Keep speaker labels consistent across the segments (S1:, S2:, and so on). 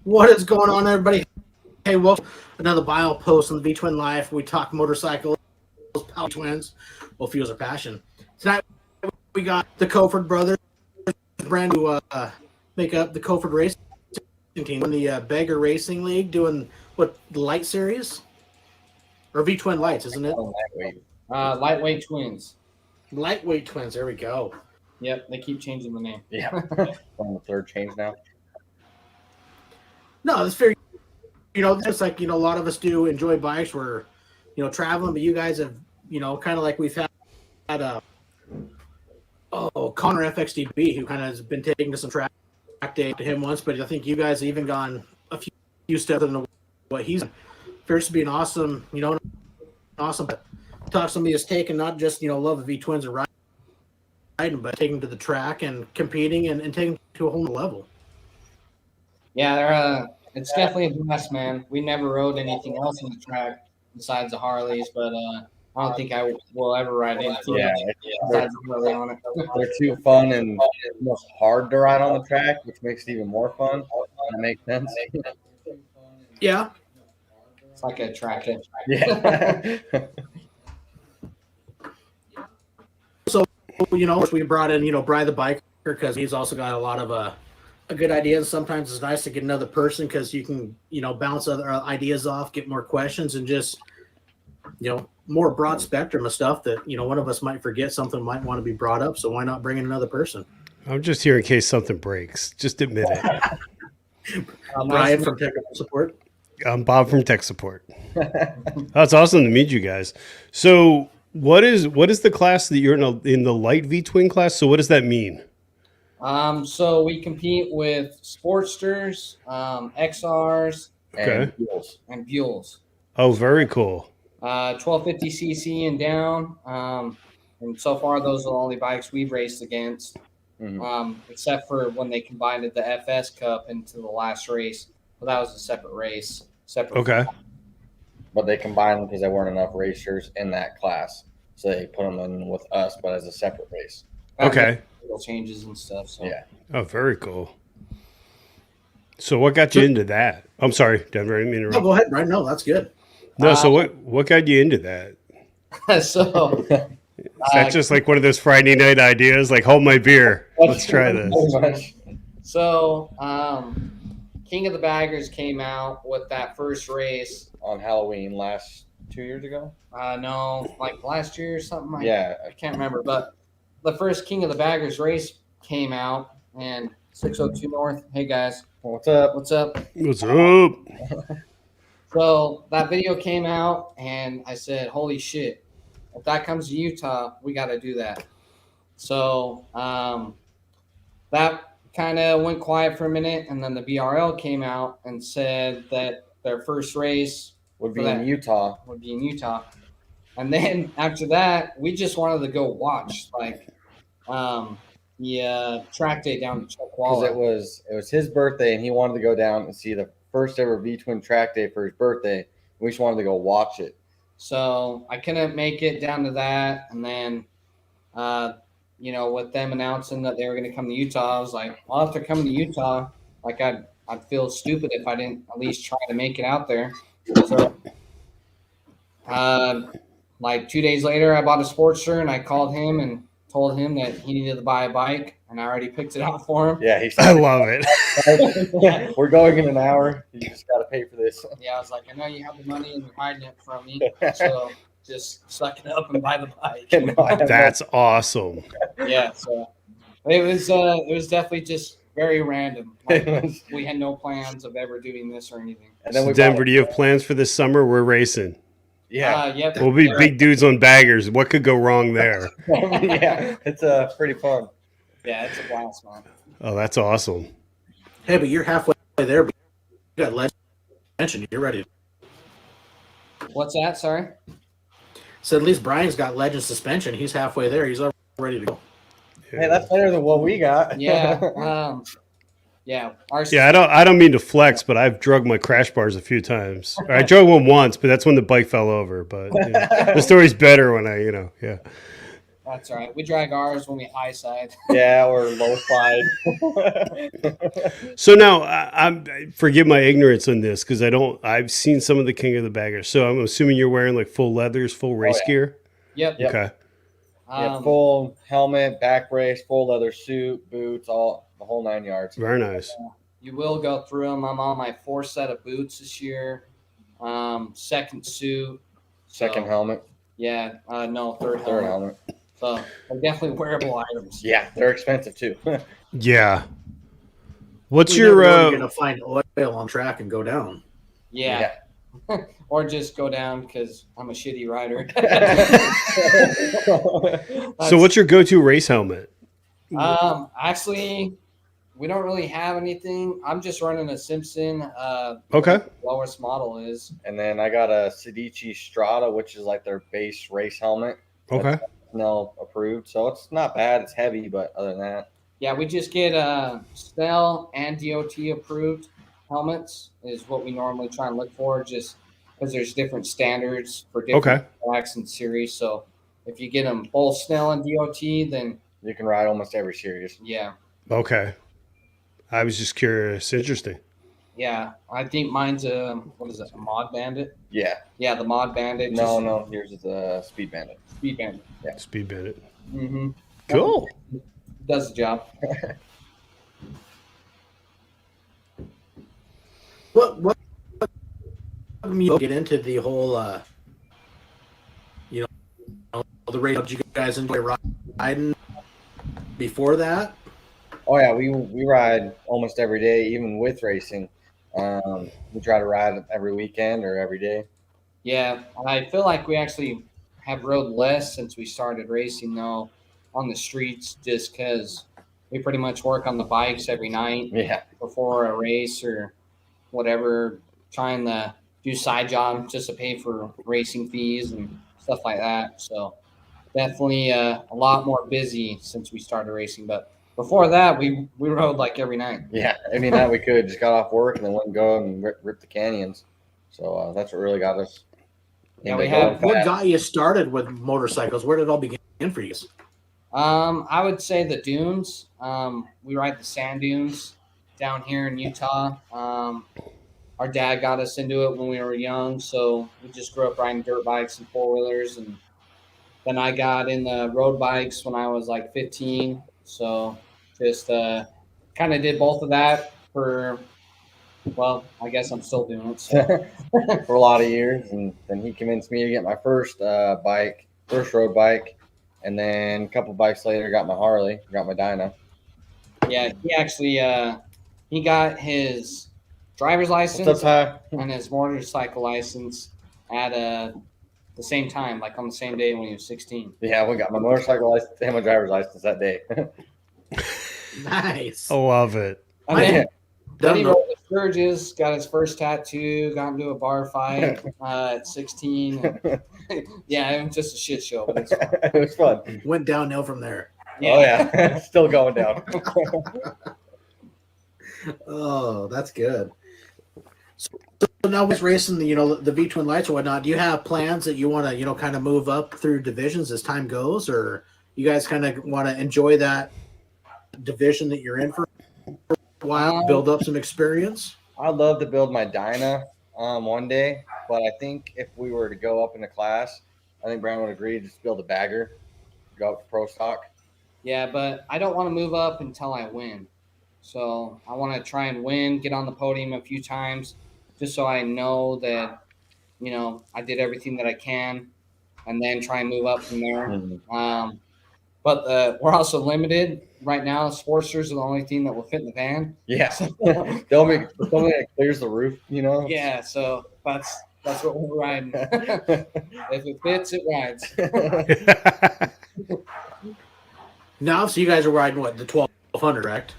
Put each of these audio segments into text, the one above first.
S1: What is going on, everybody? Hey, welcome to another bio post on the V Twin Life. We talk motorcycles, power twins, well, fuels our passion. Tonight we got the Kofford brothers, brand new make up the Kofford Racing team in the Beggar Racing League, doing what, the Light Series or V Twin Lights, isn't it?
S2: Lightweight twins.
S1: Lightweight twins. There we go.
S2: Yep, they keep changing the name.
S3: Yeah, on the third change now.
S1: No, it's very, just like, a lot of us do enjoy bikes. We're, traveling, but you guys have, kind of like we've had Connor FXDB, who kind of has been taking to some track day to him once, but I think you guys have even gone a few steps in what he's appears to be an awesome, awesome talk somebody has taken not just, love of V twins and riding, but taking to the track and competing and taking to a whole new level.
S2: Yeah, it's definitely a blast, man. We never rode anything else on the track besides the Harleys, but I don't think I will ever ride anything besides the Harley on it.
S3: They're too fun and almost hard to ride on the track, which makes it even more fun. That makes sense.
S1: Yeah.
S2: It's like a track hit.
S3: Yeah.
S1: So, we brought in, Bri the biker, because he's also got a lot of a good ideas. Sometimes it's nice to get another person because you can, bounce other ideas off, get more questions, and just, more broad spectrum of stuff that, one of us might forget, something might want to be brought up. So why not bring in another person?
S4: I'm just here in case something breaks. Just admit it.
S1: Brian from technical support.
S4: I'm Bob from tech support. That's awesome to meet you guys. So what is the class that you're in the light V twin class? So what does that mean?
S2: So we compete with Sportsters, XRs,
S4: Okay.
S2: and Buells.
S4: Oh, very cool.
S2: 1250cc and down. And so far, those are the only bikes we've raced against, except for when they combined the FS Cup into the last race. Well, that was a separate race.
S4: Okay.
S3: But they combined them because there weren't enough racers in that class. So they put them in with us, but as a separate race.
S4: Okay.
S2: Little changes and stuff. So.
S3: Yeah.
S4: Oh, very cool. So what got you into that? I'm sorry, Denver. I didn't mean to interrupt.
S1: No, go ahead, Brian. No, that's good.
S4: No, so what got you into that?
S2: So
S4: Is that just like one of those Friday night ideas? Like, hold my beer. Let's try this.
S2: So, King of the Baggers came out with that first race
S3: on Halloween 2 years ago.
S2: No, like last year or something.
S3: I
S2: can't remember. But the first King of the Baggers race came out, and 602 North. Hey guys,
S3: what's up?
S2: What's up?
S4: What's up?
S2: So that video came out, and I said, "Holy shit! If that comes to Utah, we got to do that." So that kind of went quiet for a minute, and then the BRL came out and said that their first race
S3: would be in Utah.
S2: And then after that, we just wanted to go watch track day down to Chuckwalla.
S3: Because it was his birthday, and he wanted to go down and see the first ever V Twin track day for his birthday. We just wanted to go watch it.
S2: So I couldn't make it down to that, and then with them announcing that they were going to come to Utah, I was like, well, if they're coming to Utah, I'd feel stupid if I didn't at least try to make it out there. So, 2 days later, I bought a Sportster, and I called him and told him that he needed to buy a bike, and I already picked it out for him.
S3: Yeah,
S4: I love it.
S3: We're going in an hour. You just got to pay for this.
S2: Yeah, I was like, I know you have the money and you're hiding it from me, so just suck it up and buy the bike.
S4: That's awesome.
S2: Yeah, so it was definitely just very random. We had no plans of ever doing this or anything.
S3: And then
S4: Denver, do you have plans for this summer? We're racing.
S2: Yeah.
S4: We'll be big dudes on baggers. What could go wrong there?
S3: Yeah, it's pretty fun.
S2: Yeah, it's a blast, man.
S4: Oh, that's awesome.
S1: Hey, but you're halfway there. But you got legend. You're ready.
S2: What's that? Sorry?
S1: So at least Brian's got legend suspension. He's halfway there. He's ready to go.
S3: Hey, that's better than what we got.
S2: Yeah. Yeah.
S4: I don't mean to flex, but I've drugged my crash bars a few times. I drug one once, but that's when the bike fell over. But the story's better when yeah.
S2: That's all right. We drag ours when we high side.
S3: Yeah, or low side.
S4: So now, forgive my ignorance on this because I've seen some of the King of the Baggers. So I'm assuming you're wearing like full leathers, full race
S3: yeah.
S4: gear.
S2: Yep.
S3: Yep.
S4: Okay.
S3: Yeah, full helmet, back brace, full leather suit, boots, all the whole 9 yards.
S4: Very nice.
S2: You will go through them. I'm on my 4th set of boots this year. Second suit.
S3: Second helmet.
S2: Yeah. No, third
S3: Third
S2: helmet.
S3: helmet.
S2: So they're definitely wearable items.
S3: Yeah, they're expensive too.
S4: Yeah. What's
S1: You
S4: your
S1: never know you're gonna find oil on track and go down.
S2: Yeah. Or just go down because I'm a shitty rider.
S4: so what's your go-to race helmet?
S2: Actually, we don't really have anything. I'm just running a Simpson.
S4: Okay.
S2: Lowest model is.
S3: And then I got a Sedici Strata, which is like their base race helmet.
S4: Okay.
S3: Snell approved, so it's not bad. It's heavy, but other than that,
S2: yeah, we just get Snell and DOT approved helmets is what we normally try and look for, just because there's different standards for different tracks and series. So if you get them both Snell and DOT, then
S3: you can ride almost every series.
S2: Yeah.
S4: Okay. I was just curious. Interesting.
S2: Yeah, I think mine's what is it, a Mod Bandit?
S3: Yeah.
S2: Yeah, the Mod Bandit.
S3: No, yours is a Speed Bandit.
S2: Speed Bandit.
S3: Yeah.
S4: Speed Bandit.
S2: Mm-hmm.
S4: Cool.
S2: Does the job.
S1: What you get into the whole the race? Did you guys enjoy riding before that?
S3: Oh yeah, we ride almost every day, even with racing. We try to ride every weekend or every day.
S2: Yeah, I feel like we actually have rode less since we started racing though on the streets, just because we pretty much work on the bikes every night.
S3: Yeah.
S2: Before a race or whatever, trying to do side jobs just to pay for racing fees and stuff like that. So definitely a lot more busy since we started racing, but before that, we rode like every night.
S3: Yeah, every night we could. Just got off work and then went and go and rip the canyons. So that's what really got us.
S2: Yeah, we have.
S1: What got you started with motorcycles? Where did it all begin for you?
S2: I would say the dunes. We ride the sand dunes down here in Utah. Our dad got us into it when we were young, so we just grew up riding dirt bikes and 4-wheelers, and then I got in the road bikes when I was like 15. So just kind of did both of that for, well, I guess I'm still doing it. So.
S3: For a lot of years. And then he convinced me to get my first road bike. And then a couple bikes later, got my Harley, got my Dyna.
S2: Yeah, he actually he got his driver's license and his motorcycle license at the same time, like on the same day when he was 16.
S3: Yeah, we got my motorcycle license and my driver's license that day.
S1: Nice.
S4: I love it.
S2: And then he rode the Sturgis, got his first tattoo, got into a bar fight at 16. Yeah, it was just a shit show, but it's fun.
S3: It was fun.
S1: Went downhill from there.
S2: Yeah.
S3: Oh, yeah. Still going down.
S1: Oh, that's good. So now with racing, the V-twin lights or whatnot, do you have plans that you want to, kind of move up through divisions as time goes, or you guys kind of want to enjoy that division that you're in for a while, build up some experience?
S3: I'd love to build my Dyna one day, but I think if we were to go up in the class, I think Brandon would agree to just build a bagger, go up to pro stock.
S2: Yeah, but I don't want to move up until I win. So I want to try and win, get on the podium a few times, just so I know that, I did everything that I can, and then try and move up from there.
S3: Mm-hmm.
S2: But we're also limited right now. Sportsters are the only thing that will fit in the van.
S3: Yeah, something that clears the roof,
S2: Yeah, so that's what we're riding. If it fits, it rides.
S1: Now, so you guys are riding what, the 1200, correct?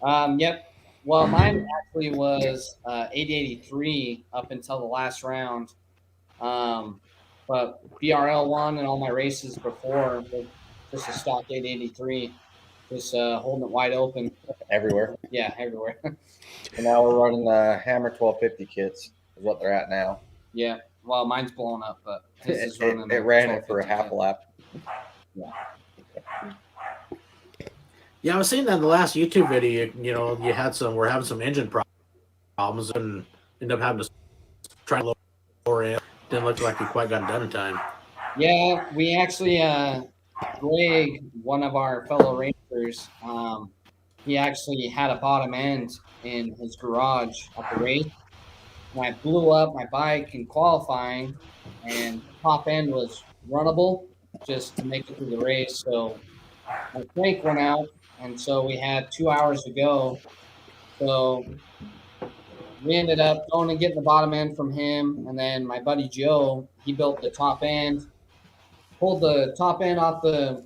S2: Yep. Well, mine actually was 883 up until the last round. But BRL won and all my races before were just a stock 883, just holding it wide open.
S3: Everywhere.
S2: Yeah, everywhere.
S3: And now we're running the Hammer 1250 kits, is what they're at now.
S2: Yeah. Well, mine's blown up, but his is running.
S3: It ran it for a half a lap.
S1: Yeah, I was seeing that in the last YouTube video. We're having some engine problems and end up having to try to lower in. Didn't look like we quite got it done in time.
S2: Yeah, we actually, Greg, one of our fellow racers, he actually had a bottom end in his garage at the race. And I blew up my bike in qualifying, and top end was runnable just to make it through the race. So my crank went out, and so we had 2 hours to go. So we ended up going and getting the bottom end from him, and then my buddy Joe, he built the top end, pulled the top end off the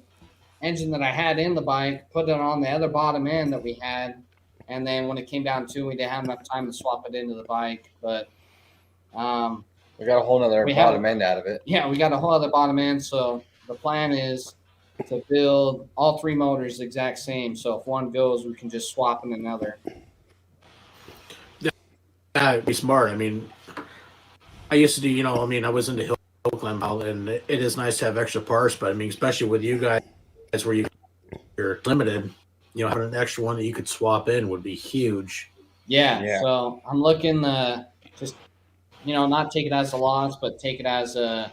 S2: engine that I had in the bike, put it on the other bottom end that we had, and then when it came down to, we didn't have enough time to swap it into the bike, but
S3: we got a whole nother bottom end out of it.
S2: Yeah, we got a whole other bottom end. So the plan is to build all three motors the exact same. So if one goes, we can just swap in another.
S1: Yeah, it'd be smart. I mean, I used to do, I was into hill climb, and it is nice to have extra parts, but I mean, especially with you guys where you're limited, having an extra one that you could swap in would be huge.
S2: Yeah. So I'm looking just, not take it as a loss, but take it as a,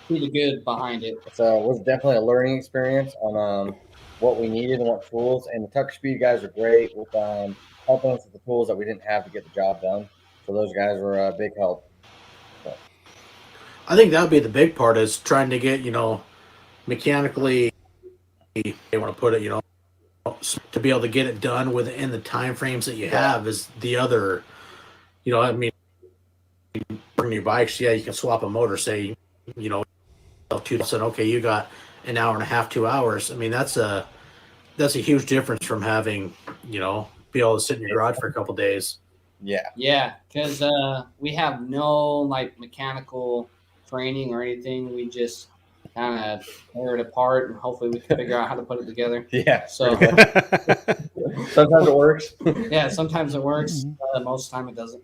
S2: see the good behind it.
S3: So it was definitely a learning experience on what we needed and what tools. And the Tucker Speed guys are great with helping us with the tools that we didn't have to get the job done. So those guys were a big help. So.
S1: I think that would be the big part is trying to get, mechanically, they want to put it, to be able to get it done within the time frames that you have is the other, bring your bikes, you can swap a motor, say, 2%, okay, you got an hour and a half, 2 hours. I mean, that's a huge difference from having, be able to sit in your garage for a couple of days.
S2: Yeah, because we have no mechanical training or anything. We just kind of tear it apart, and hopefully we can figure out how to put it together.
S3: Yeah.
S2: So
S3: sometimes it works.
S2: Yeah, sometimes it works. Most of the time it doesn't.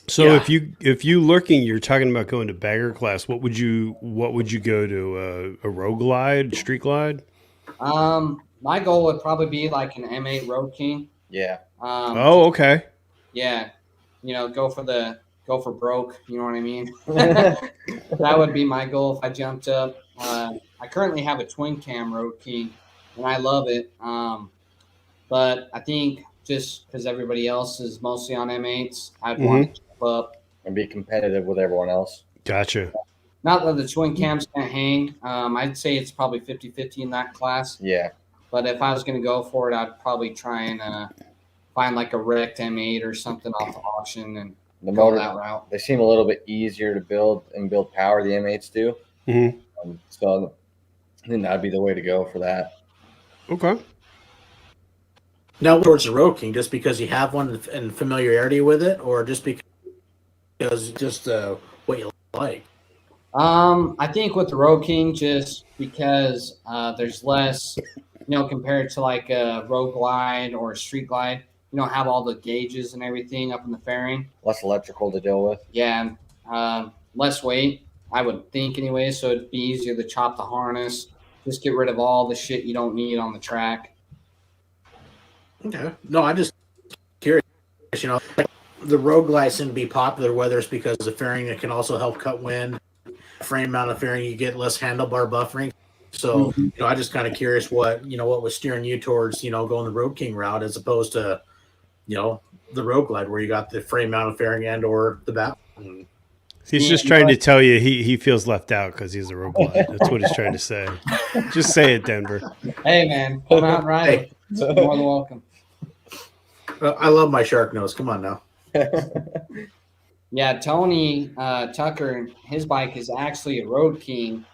S4: So if you lurking, you're talking about going to bagger class. What would you go to? A road glide, street glide?
S2: My goal would probably be like an M8 Road King.
S3: Yeah.
S4: Okay.
S2: Yeah, go for broke. You know what I mean? That would be my goal if I jumped up. I currently have a twin cam Road King, and I love it. But I think just because everybody else is mostly on M8s, I'd want to jump up
S3: and be competitive with everyone else.
S4: Gotcha.
S2: Not that the twin cams can't hang. I'd say it's probably 50-50 in that class.
S3: Yeah.
S2: But if I was going to go for it, I'd probably try and find like a wrecked M8 or something off the auction and
S3: the
S2: go
S3: motor,
S2: that route.
S3: They seem a little bit easier to build and build power. The M8s do.
S4: Mm-hmm.
S3: So I think that'd be the way to go for that.
S4: Okay.
S1: Now towards the Road King, just because you have one and familiarity with it, or just because what you like?
S2: I think with the Road King, just because there's less, compared to like a road glide or a street glide, you don't have all the gauges and everything up in the fairing.
S3: Less electrical to deal with.
S2: Yeah, less weight, I would think anyway, so it'd be easier to chop the harness, just get rid of all the shit you don't need on the track.
S1: Okay. No, I'm just curious, the road glides seem to be popular, whether it's because the fairing that can also help cut wind, frame mount of fairing, you get less handlebar buffering. So, I just kind of curious what was steering you towards, going the Road King route as opposed to, the Road Glide where you got the frame mounted fairing and or the back.
S4: He's just trying to tell you he feels left out because he's a road glide. That's what he's trying to say. Just say it, Denver.
S2: Hey, man, come out and ride it. You're more than welcome.
S1: I love my shark nose. Come on now.
S2: Yeah, Tony Tucker, his bike is actually a Road King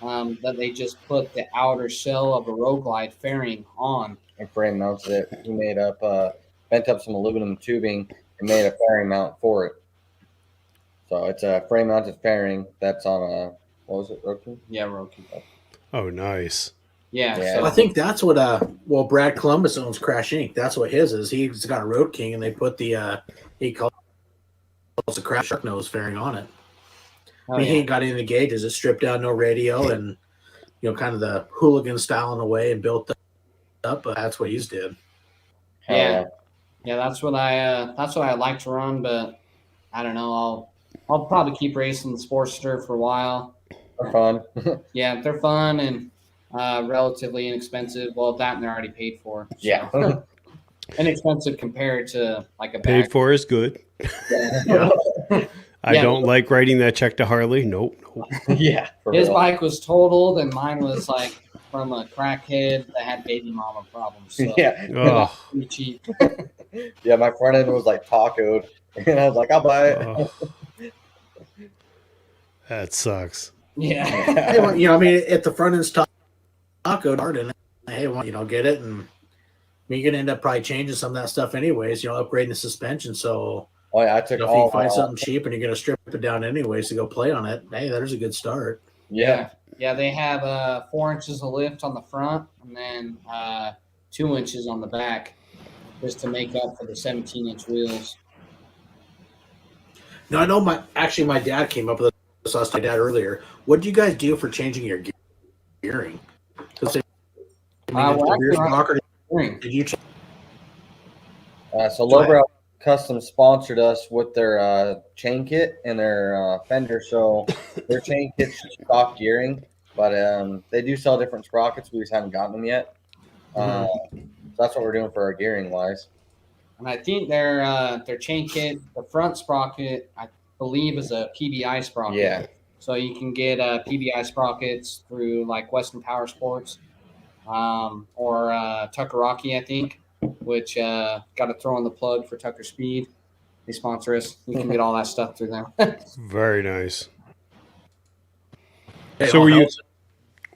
S2: that they just put the outer shell of a Road Glide fairing on.
S3: And frame mounted it. He made up, bent up some aluminum tubing and made a fairing mount for it. So it's a frame mounted fairing that's on a, what was it, Road King?
S2: Yeah, Road King.
S4: Oh, nice.
S2: Yeah.
S3: Yeah.
S2: So
S1: I think that's what Brad Columbus owns Crash Inc. That's what his is. He's got a Road King and they put the he calls the Crash Shark Nose fairing on it.
S2: Oh,
S1: I mean, he
S2: yeah.
S1: ain't got any of the gauges. It's stripped down, no radio, and kind of the hooligan style in a way, and built up. But that's what he's did.
S3: Hell
S2: Yeah. Yeah, that's what I like to run, but I don't know. I'll probably keep racing the Sportster for a while.
S3: They're fun.
S2: Yeah, they're fun and relatively inexpensive. Well, that and they're already paid for. So.
S3: Yeah.
S2: Inexpensive compared to like a
S4: Paid
S2: bag.
S4: for is good.
S1: Yeah.
S4: I
S2: Yeah.
S4: don't like writing that check to Harley. Nope.
S3: Yeah. for
S2: His
S3: real.
S2: bike was totaled, and mine was like from a crackhead that had baby mama problems. So
S3: Yeah.
S4: Oh,
S2: pretty cheap.
S3: Yeah. My front end was like tacoed, and I was like, I'll buy it.
S4: oh. That sucks.
S2: Yeah.
S1: Hey, well, I mean, at the front end taco hard in it. Hey, well, get it, and you're gonna end up probably changing some of that stuff anyways. Upgrading the suspension. So
S3: Oh yeah, I took
S1: if
S3: all.
S1: you find something cheap and you're gonna strip it down anyways to go play on it, hey, there's a good start.
S3: Yeah.
S2: Yeah, they have 4 inches of lift on the front and then 2 inches on the back just to make up for the 17-inch wheels.
S1: Now I know my dad came up with this. I was talking to my dad earlier. What did you guys do for changing your gearing? Because
S2: Well, actually,
S1: did you change?
S3: So
S1: Go ahead.
S3: Lowbrow Custom sponsored us with their chain kit and their fender. So their chain kit's stock gearing, but they do sell different sprockets. We just haven't gotten them yet. So that's what we're doing for our gearing wise.
S2: and I think their chain kit, the front sprocket, I believe is a PBI sprocket.
S3: Yeah.
S2: So you can get PBI sprockets through like Western Power Sports or Tucker Rocky, I think, which got to throw in the plug for Tucker Speed. They sponsor us. You can get all that stuff through them.
S4: Very nice.
S1: Hey,
S4: So
S1: all
S4: were
S1: helps.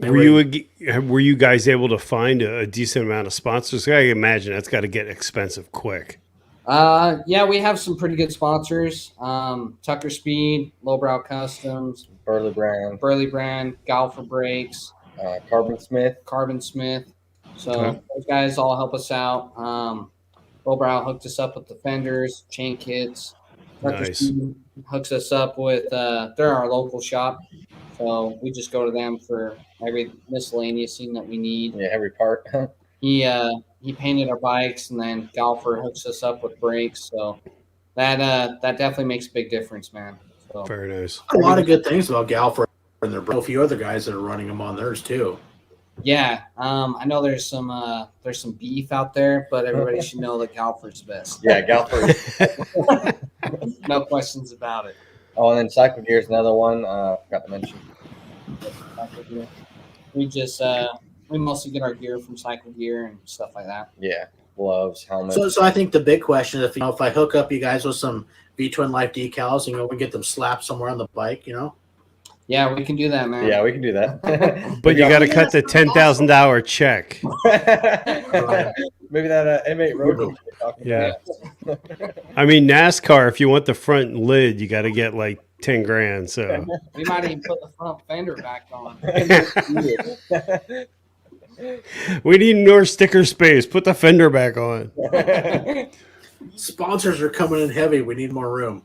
S4: were you guys able to find a decent amount of sponsors? I imagine that's got to get expensive quick.
S2: Yeah, we have some pretty good sponsors. Tucker Speed, Lowbrow Customs,
S3: Burley Brand,
S2: Burley Brand, Galfer Brakes,
S3: Carbon Smith.
S2: Carbon Smith. So
S4: Okay.
S2: those guys all help us out. Lowbrow hooked us up with the fenders, chain kits. Tucker
S4: Nice.
S2: Speed hooks us up with they're our local shop. So we just go to them for every miscellaneous thing that we need.
S3: Yeah, every part.
S2: He painted our bikes, and then Galfer hooks us up with brakes. So that definitely makes a big difference, man. So
S4: Very nice.
S1: A lot of good things about Galfer and a few other guys that are running them on theirs too.
S2: yeah, I know there's some beef out there, but everybody should know that Galfer's the best.
S3: Yeah, Galfer.
S2: No questions about it.
S3: Oh, and then Cycle Gear is another one. Forgot to mention.
S2: We just we mostly get our gear from Cycle Gear and stuff like that.
S3: Yeah, gloves, helmets.
S1: So I think the big question is, if I hook up you guys with some V-Twin Life decals, we get them slapped somewhere on the bike,
S2: Yeah, we can do that, man.
S3: Yeah, we can do that.
S4: But you got to cut the $10,000 check.
S3: Maybe that M8 road course you're talking
S4: Yeah.
S3: about.
S4: I mean, NASCAR, if you want the front lid, you got to get like 10 grand. So
S2: We might even put the front fender back on.
S4: we need more sticker space. Put the fender back on.
S1: Sponsors are coming in heavy. We need more room.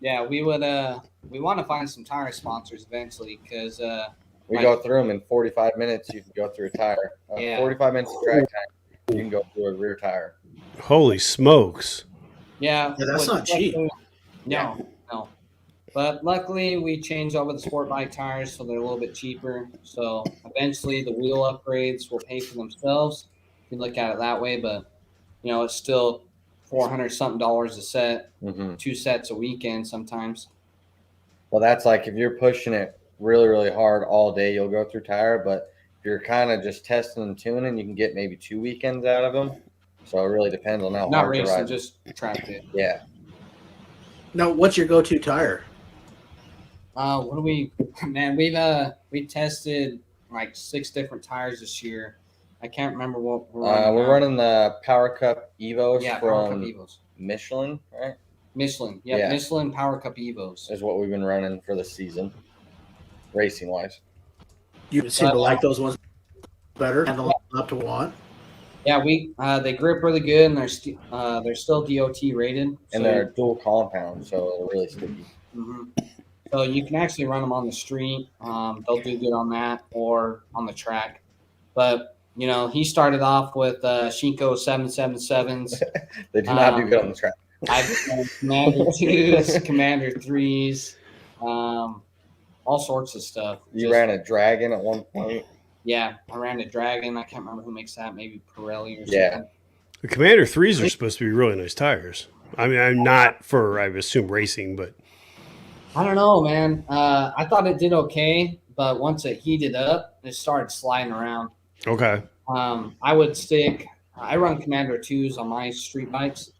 S2: Yeah, we want to find some tire sponsors eventually because
S3: We go through them in 45 minutes. You can go through a tire.
S2: Yeah.
S3: 45 minutes of drag time. You can go through a rear tire.
S4: Holy smokes.
S2: yeah,
S1: that's not cheap.
S2: No. But luckily, we changed over the sport bike tires, so they're a little bit cheaper. So eventually, the wheel upgrades will pay for themselves. If you look at it that way, but it's still $400 something a set, 2 sets a weekend sometimes.
S3: Well, that's like if you're pushing it really, really hard all day, you'll go through tire. But if you're kind of just testing and tuning, you can get maybe 2 weekends out of them. So it really depends on how
S2: Not
S3: hard you
S2: racing,
S3: ride.
S2: just track it.
S3: Yeah.
S1: Now, what's your go-to tire?
S2: What do we? Man, we tested like 6 different tires this year. I can't remember what
S3: We're running the Power Cup Evos
S2: Yeah, Power Cup
S3: from
S2: Evos.
S3: Michelin, right?
S2: Michelin, yeah,
S3: Yeah.
S2: Michelin Power Cup Evos.
S3: Is what we've been running for the season, racing wise.
S1: You seem to like those ones better and up to want.
S2: Yeah, they grip really good, and they're still DOT rated.
S3: And they're dual compound, so they're really sticky.
S2: Mhm. So you can actually run them on the street. They'll do good on that or on the track. But, you know, he started off with Shinko 777s.
S3: They do not do good on the track.
S2: I've done Commander 2s, Commander 3s, all sorts of stuff.
S3: You ran a Dragon at one point.
S2: Yeah, I ran a Dragon. I can't remember who makes that. Maybe Pirelli or something.
S3: Yeah.
S4: The Commander 3s are supposed to be really nice tires. I mean, I'm not for, I assume, racing, but
S2: I don't know, man. I thought it did okay, but once it heated up, it started sliding around.
S4: okay.
S2: I run Commander 2s on my street bikes,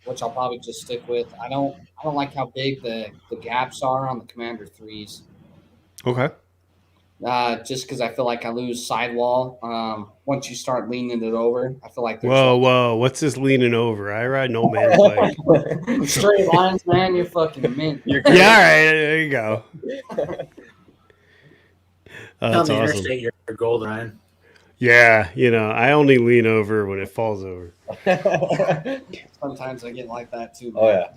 S2: which I'll probably just stick with. I don't like how big the gaps are on the Commander 3s.
S4: Okay.
S2: Just because I feel like I lose sidewall once you start leaning it over. I feel like there's
S4: Whoa. What's this leaning over? I ride an old man's bike.
S2: straight lines, man. You're fucking mint.
S4: Yeah, all right. There you go.
S1: On
S4: That's
S1: the
S4: awesome.
S1: interstate, you're golden, Ryan.
S4: Yeah, you know, I only lean over when it falls over.
S2: Sometimes I get like that too.
S3: Oh yeah.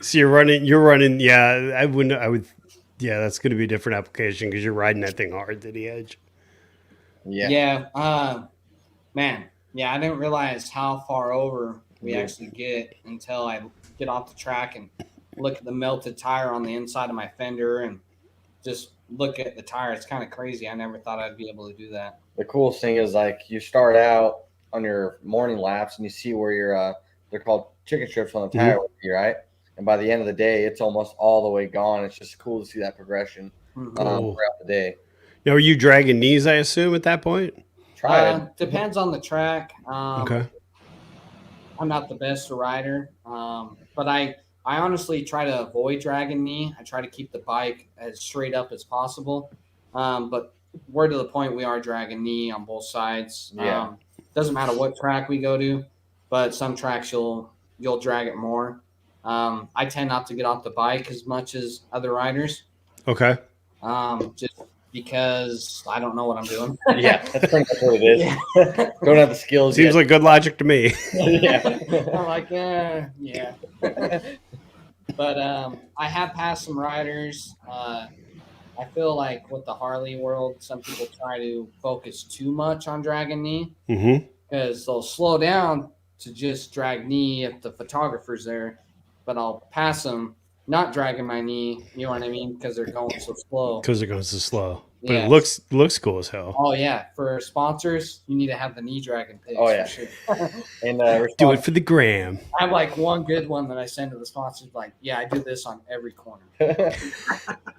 S4: So you're running. Yeah, I would. Yeah, that's going to be a different application because you're riding that thing hard to the edge.
S3: Yeah.
S2: Man. Yeah, I didn't realize how far over we actually get until I get off the track and look at the melted tire on the inside of my fender and just look at the tire. It's kind of crazy. I never thought I'd be able to do that.
S3: The coolest thing is like you start out on your morning laps and you see where your they're called chicken strips on the tire, right? And by the end of the day, it's almost all the way gone. It's just cool to see that progression throughout the day.
S4: Now, are you dragging knees, I assume, at that point?
S3: Try it.
S2: Depends on the track.
S4: Okay.
S2: I'm not the best rider, but I honestly try to avoid dragging knee. I try to keep the bike as straight up as possible. But we're to the point we are dragging knee on both sides.
S3: Yeah.
S2: Doesn't matter what track we go to, but some tracks you'll drag it more. I tend not to get off the bike as much as other riders.
S4: Okay.
S2: Just because I don't know what I'm doing.
S3: Yeah, that's pretty much what it is.
S2: Yeah.
S3: Don't have the skills.
S4: Seems like good logic to me.
S3: Yeah.
S2: I'm like, yeah. But I have passed some riders. I feel like with the Harley world, some people try to focus too much on dragging knee
S4: Mm-hmm.
S2: because they'll slow down to just drag knee if the photographer's there. But I'll pass them not dragging my knee, you know what I mean? Because they're going so slow.
S4: Because it goes so slow. But
S2: Yeah.
S4: it looks cool as hell.
S2: Oh, yeah. For sponsors, you need to have the knee dragging pics.
S3: Oh, yeah.
S2: For sure.
S3: And
S4: Do it for the gram.
S2: I have like one good one that I send to the sponsors. Like, yeah, I do this on every corner.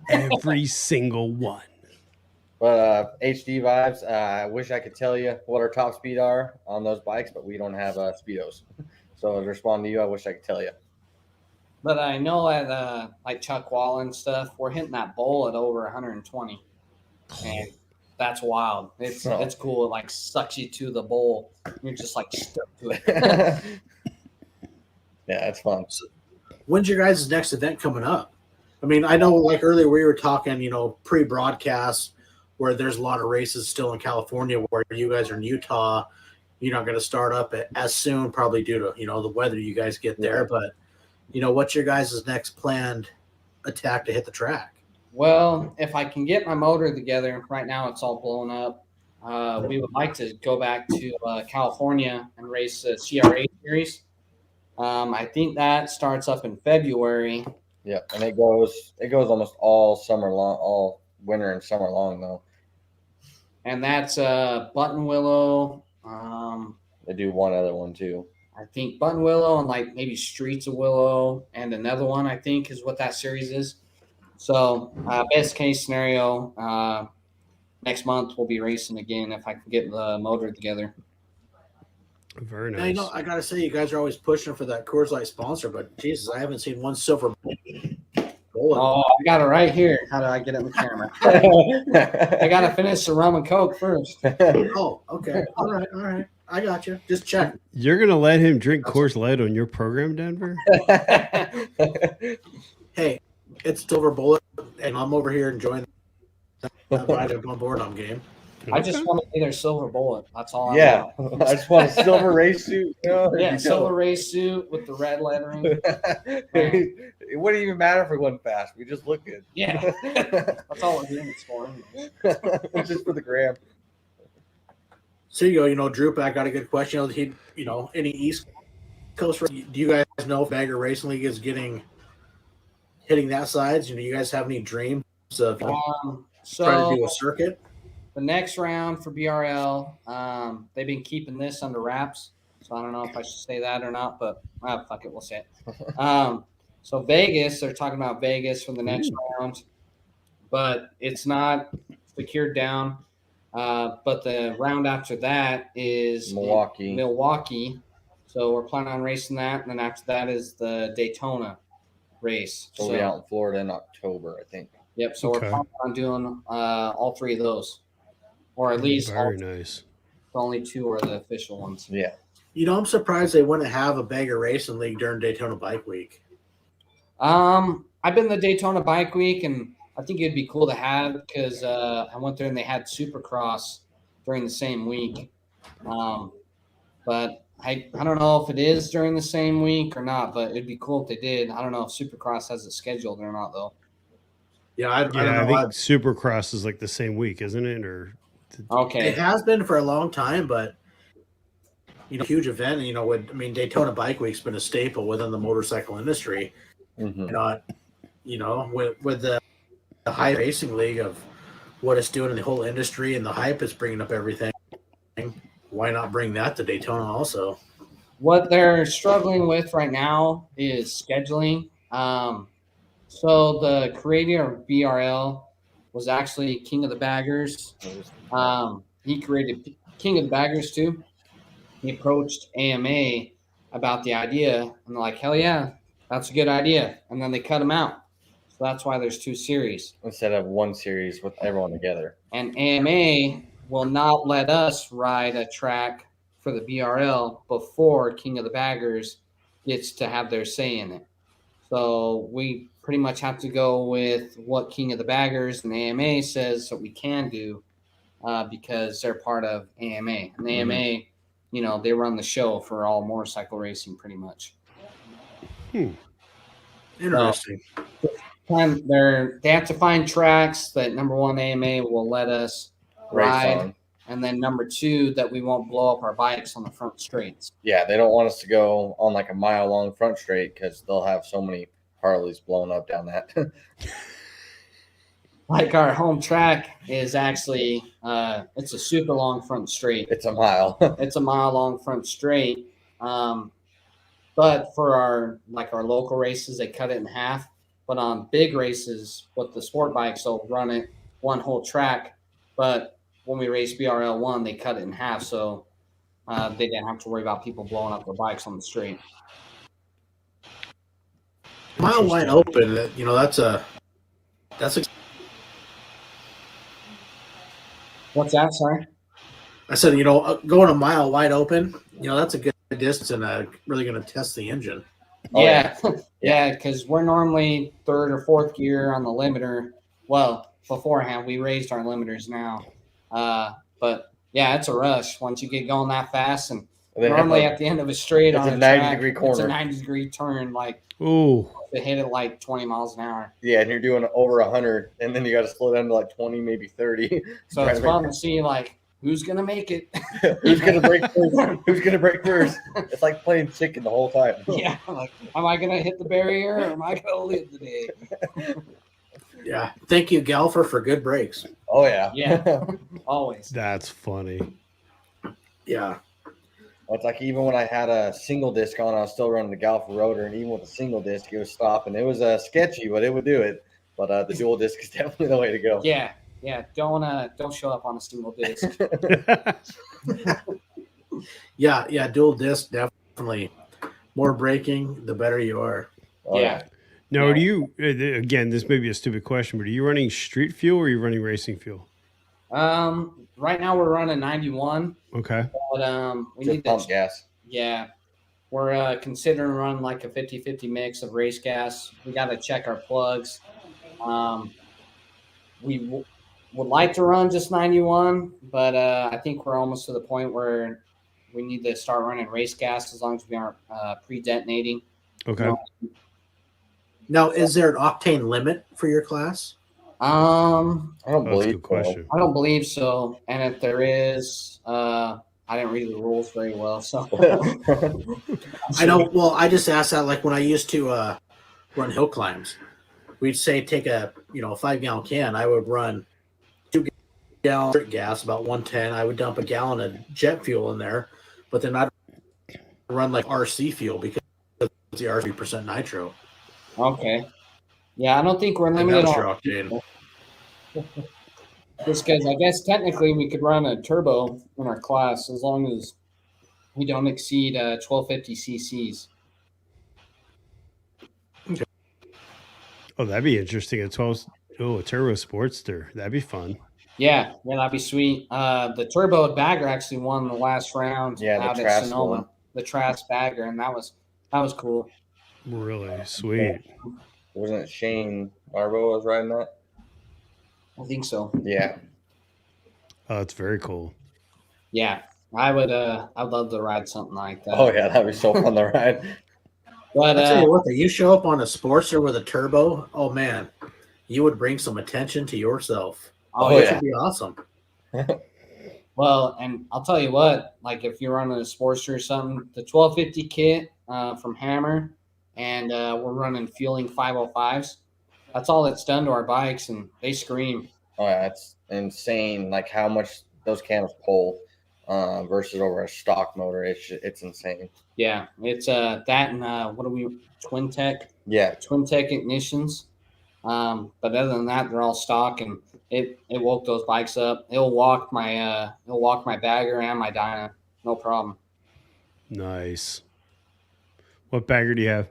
S4: Every single one.
S3: But HD vibes. I wish I could tell you what our top speed are on those bikes, but we don't have speedos. So to respond to you, I wish I could tell you.
S2: But I know at like Chuck Wall and stuff, we're hitting that bowl at over 120, and that's wild. It's cool. It like sucks you to the bowl. You're just like stuck to it.
S3: Yeah, it's fun.
S1: When's your guys' next event coming up? I mean, I know like earlier we were talking, pre-broadcast where there's a lot of races still in California where you guys are in Utah. You're not going to start up as soon, probably due to, the weather you guys get there. But, what's your guys' next planned attack to hit the track?
S2: Well, if I can get my motor together, right now it's all blown up. We would like to go back to California and race the CRA series. I think that starts up in February.
S3: Yeah, and it goes almost all summer long, all winter and summer long though.
S2: And that's Button Willow.
S3: They do one other one too.
S2: I think Button Willow and like maybe Streets of Willow and another one, I think, is what that series is. So best case scenario, next month we'll be racing again if I can get the motor together.
S4: Very nice.
S1: Now, I got to say, you guys are always pushing for that Coors Light sponsor, but Jesus, I haven't seen one silver bullet.
S2: Oh, I got it right here. How do I get it in the camera? I got to finish the rum and Coke first.
S1: Oh, okay. All right. I got you. Just check.
S4: You're going to let him drink Coors Light on your program, Denver?
S1: Hey, it's silver bullet, and I'm over here enjoying that ride up on board on game.
S2: I just
S4: Okay.
S2: want to be their silver bullet. That's all I
S3: Yeah,
S2: want.
S3: I just want a silver race suit. You know?
S2: Yeah, silver race suit with the red lettering.
S3: It wouldn't even matter if we went fast. We just look good.
S2: Yeah, that's all we're doing this for. Anyways.
S3: Just for the gram.
S1: So you go, Droop, I got a good question. Any East Coast, do you guys know if Bagger Racing League is hitting that side? Do you guys have any dreams of trying to do a circuit?
S2: The next round for BRL, they've been keeping this under wraps, so I don't know if I should say that or not, but fuck it, we'll say it. So Vegas, they're talking about Vegas for the next round, but it's not secured down. But the round after that is Milwaukee. So we're planning on racing that, and then after that is the Daytona race.
S3: So we'll be out in Florida in October, I think.
S2: Yep. So we're planning on doing all three of those. Or at least
S4: very nice.
S2: Only two are the official ones.
S3: Yeah.
S1: I'm surprised they wouldn't have a Bagger Racing League during Daytona Bike Week.
S2: I've been to Daytona Bike Week, and I think it'd be cool to have because I went there and they had Supercross during the same week. But I don't know if it is during the same week or not, but it'd be cool if they did. I don't know if Supercross has it scheduled or not, though.
S1: Yeah, I don't know.
S4: I think Supercross is like the same week, isn't it? Or
S2: okay,
S1: it has been for a long time, but huge event. Daytona Bike Week's been a staple within the motorcycle industry.
S3: Mm-hmm.
S1: With the high racing league of what it's doing in the whole industry and the hype it's bringing up everything. Why not bring that to Daytona also?
S2: What they're struggling with right now is scheduling. So the creator of BRL was actually King of the Baggers. He created King of the Baggers too. He approached AMA about the idea, and they're like, hell yeah, that's a good idea. And then they cut him out. So that's why there's two series.
S3: Instead of one series with everyone together.
S2: And AMA will not let us ride a track for the BRL before King of the Baggers gets to have their say in it. So we pretty much have to go with what King of the Baggers and AMA says that we can do because they're part of AMA. And AMA, they run the show for all motorcycle racing pretty much.
S1: Interesting.
S2: They have to find tracks that, number one, AMA will let us ride, and then number two, that we won't blow up our bikes on the front straights.
S3: Yeah, they don't want us to go on like a mile-long front straight because they'll have so many Harleys blown up down that.
S2: Like our home track is actually, it's a super long front straight.
S3: It's a mile.
S2: It's a mile-long front straight. But for our local races, they cut it in half. But on big races with the sport bikes, they'll run it one whole track. But when we race BRL 1, they cut it in half, so they didn't have to worry about people blowing up their bikes on the street.
S1: Mile wide open, that's a.
S2: What's that? Sorry.
S1: I said, going a mile wide open, that's a good distance and really going to test the engine.
S2: Yeah, yeah, because we're normally third or fourth gear on the limiter. Well, beforehand, we raised our limiters now. But yeah, it's a rush once you get going that fast. And normally at the end of a straight on a
S3: 90-degree corner.
S2: It's a 90-degree turn,
S4: to
S2: hit it like 20 miles an hour.
S3: Yeah, and you're doing over 100, and then you got to slow down to like 20, maybe 30.
S2: So it's fun to see who's gonna make it.
S3: Who's gonna break first? Who's gonna break first? It's like playing chicken the whole time.
S2: Yeah, am I gonna hit the barrier or am I gonna live the day?
S1: Yeah. Thank you, Galfer, for good breaks.
S3: Oh yeah.
S2: Yeah. Always.
S4: That's funny.
S1: Yeah.
S3: It's like even when I had a single disc on, I was still running the Galfer rotor, and even with a single disc, it was stopping. It was sketchy, but it would do it. But the dual disc is definitely the way to go.
S2: Yeah. Yeah, don't show up on a single disc.
S1: Yeah, dual disc definitely. More braking, the better you are.
S3: Oh,
S2: yeah.
S4: Now, do you, again, this may be a stupid question, but are you running street fuel or are you running racing fuel?
S2: Right now we're running 91.
S4: Okay.
S2: But we
S3: Just
S2: need
S3: pump gas.
S2: Yeah. We're considering running like a 50-50 mix of race gas. We got to check our plugs. would like to run just 91, but I think we're almost to the point where we need to start running race gas as long as we aren't pre-detonating.
S4: Okay.
S2: No.
S1: Now, is there an octane limit for your class?
S3: I don't
S4: That's a
S3: believe
S4: good question.
S2: I don't believe so. And if there is, I didn't read the rules very well. So
S1: I know. Well, I just asked that like when I used to run hill climbs, we'd say take a 5-gallon can. I would run 2 gallons of gas, about 110. I would dump a gallon of jet fuel in there, but then I'd run like RC fuel because it's the RC% nitro.
S2: Okay. Yeah, I don't think we're
S1: And
S2: limited
S1: that's your
S2: on
S1: octane.
S2: just because I guess technically we could run a turbo in our class as long as we don't exceed 1250 cc's.
S4: Oh, that'd be interesting. A 12. Oh, a turbo sportster. That'd be fun.
S2: Yeah, that'd be sweet. The turbo bagger actually won the last round
S3: Yeah, the
S2: out at
S3: Trask
S2: Sonoma,
S3: one.
S2: the Trask bagger, and that was cool.
S4: Really sweet.
S3: Wasn't it Shane Barbo was riding that?
S2: I think so.
S3: Yeah.
S4: Oh, it's very cool.
S2: Yeah, I would. I'd love to ride something like that.
S3: Oh yeah, that'd be so fun to ride.
S2: But
S1: I'll tell you what, you show up on a Sportster with a turbo, oh man, you would bring some attention to yourself.
S3: Oh,
S1: It
S3: yeah.
S1: would be awesome.
S2: well, and I'll tell you what, like if you're running a Sportster or something, the 1250 kit from Hammer, and we're running fueling 505s. That's all it's done to our bikes, and they scream.
S3: Oh yeah, it's insane. Like how much those cams pull versus over a stock motor. It's insane.
S2: Yeah, it's that and what are we Twin Tech
S3: Yeah.
S2: ignitions. But other than that, they're all stock, and it woke those bikes up. It'll walk my bagger and my Dyna, no problem.
S4: Nice. What bagger do you have?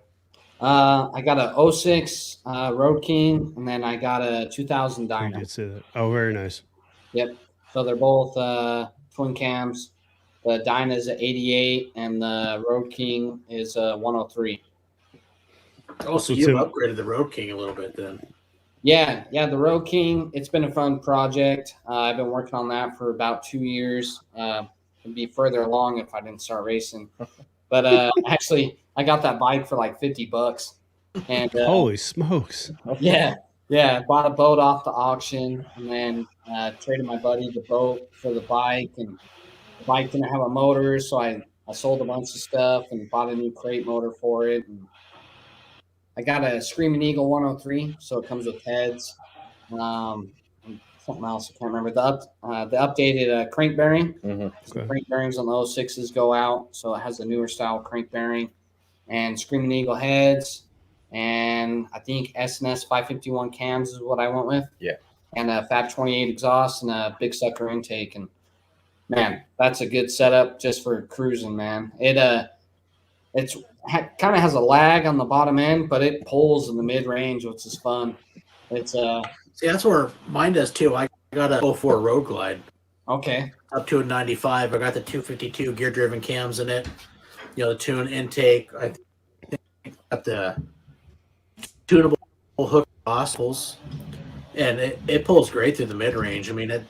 S2: I got a 06 Road King, and then I got a 2000
S4: You
S2: Dyna.
S4: did say that. Oh, very nice.
S2: Yep. So they're both twin cams. The Dyna is a 88, and the Road King is a 103.
S1: Oh, so
S4: So
S1: you've
S4: Tim-
S1: upgraded the Road King a little bit then.
S2: Yeah, the Road King. It's been a fun project. I've been working on that for about 2 years. It'd be further along if I didn't start racing. But actually, I got that bike for like $50, and
S4: Holy smokes.
S2: yeah, bought a boat off the auction, and then traded my buddy the boat for the bike, and the bike didn't have a motor, so I sold a bunch of stuff and bought a new crate motor for it. And I got a Screaming Eagle 103, so it comes with heads. And something else I can't remember. The updated crank bearing.
S3: Mhm.
S2: The crank bearings on the 06s go out, so it has a newer style crank bearing, and Screaming Eagle heads, and I think S&S 551 cams is what I went with.
S3: Yeah.
S2: And a Fab 28 exhaust and a big sucker intake, and man, that's a good setup just for cruising, man. It's kind of has a lag on the bottom end, but it pulls in the mid range, which is fun. It's
S1: See, that's where mine does too. I got a 04 Road Glide
S2: okay.
S1: up to a 95. I got the 252 gear driven cams in it. The tune intake. I think got the tunable hook oscillators, and it pulls great through the mid range. I mean,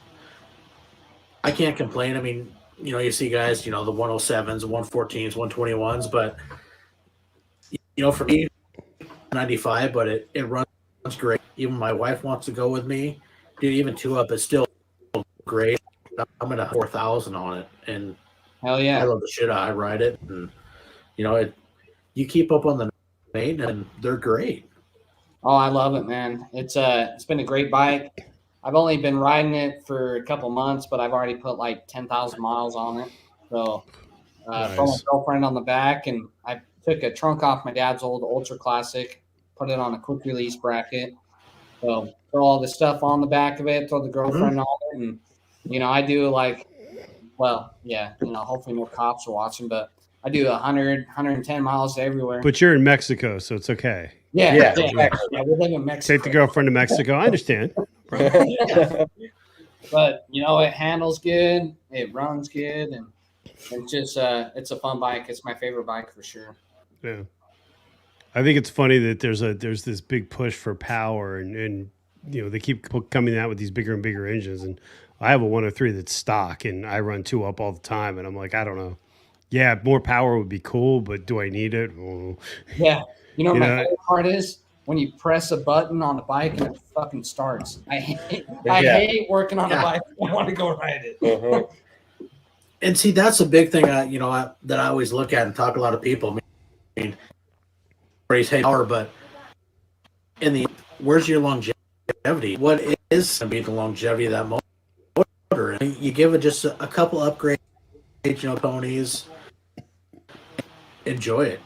S1: I can't complain. I mean, you see guys, the 107s, 114s, 121s, but for me, 95, but it runs great. Even my wife wants to go with me. Dude, even 2-up is still great. I'm at a 4,000 on it, and
S2: Hell yeah.
S1: I love the shit out. I ride it, and you keep up on the maintenance, and they're great.
S2: Oh, I love it, man. It's been a great bike. I've only been riding it for a couple months, but I've already put like 10,000 miles on it. So
S4: Nice.
S2: from a girlfriend on the back, and I took a trunk off my dad's old Ultra Classic, put it on a quick release bracket. So throw all the stuff on the back of it, throw the girlfriend on it, and I do like, well, yeah, hopefully no cops are watching, but I do 100, 110 miles everywhere.
S4: But you're in Mexico, so it's okay.
S2: Yeah,
S3: Yeah,
S2: we
S3: exactly.
S2: live in Mexico.
S4: Take the girlfriend to Mexico. I understand.
S2: But it handles good, it runs good, and it's just it's a fun bike. It's my favorite bike for sure.
S4: Yeah. I think it's funny that there's this big push for power and they keep coming out with these bigger and bigger engines, and I have a 103 that's stock, and I run 2 up all the time, and I'm like, I don't know. Yeah, more power would be cool, but do I need it? Oh.
S2: Yeah. You know what
S4: You
S2: my
S4: know-
S2: favorite part is? When you press a button on the bike and it fucking starts. I hate
S3: Yeah.
S2: working on a
S1: Yeah.
S2: bike. I want to go ride it.
S3: Uh-huh.
S1: And see, that's a big thing, that I always look at and talk to a lot of people. I mean, raise power, but where's your longevity? What is going to be the longevity of that motor? And you give it just a couple upgrades, ponies, enjoy it.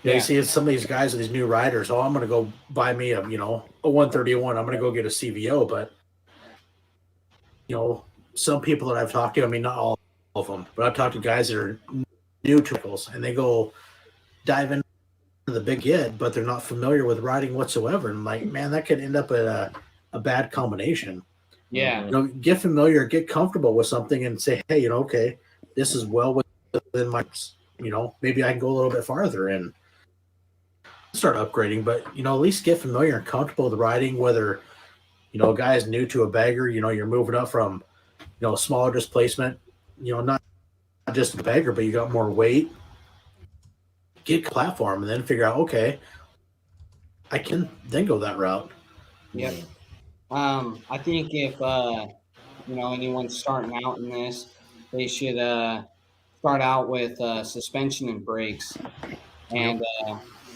S1: You see some of these guys with these new riders. Oh, I'm going to go buy me a 131. I'm going to go get a CVO, but some people that I've talked to, I mean, not all of them, but I've talked to guys that are new to vehicles, and they go dive into the big hit, but they're not familiar with riding whatsoever. And I'm like, man, that could end up at a bad combination.
S2: Yeah.
S1: Get familiar, get comfortable with something, and say, hey, okay, this is well within my, maybe I can go a little bit farther and start upgrading. But at least get familiar and comfortable with riding. Whether a guy is new to a bagger, you're moving up from a smaller displacement, not just a bagger, but you got more weight. Get a platform and then figure out, okay, I can then go that route.
S2: Yep. I think if anyone's starting out in this, they should start out with suspension and brakes, and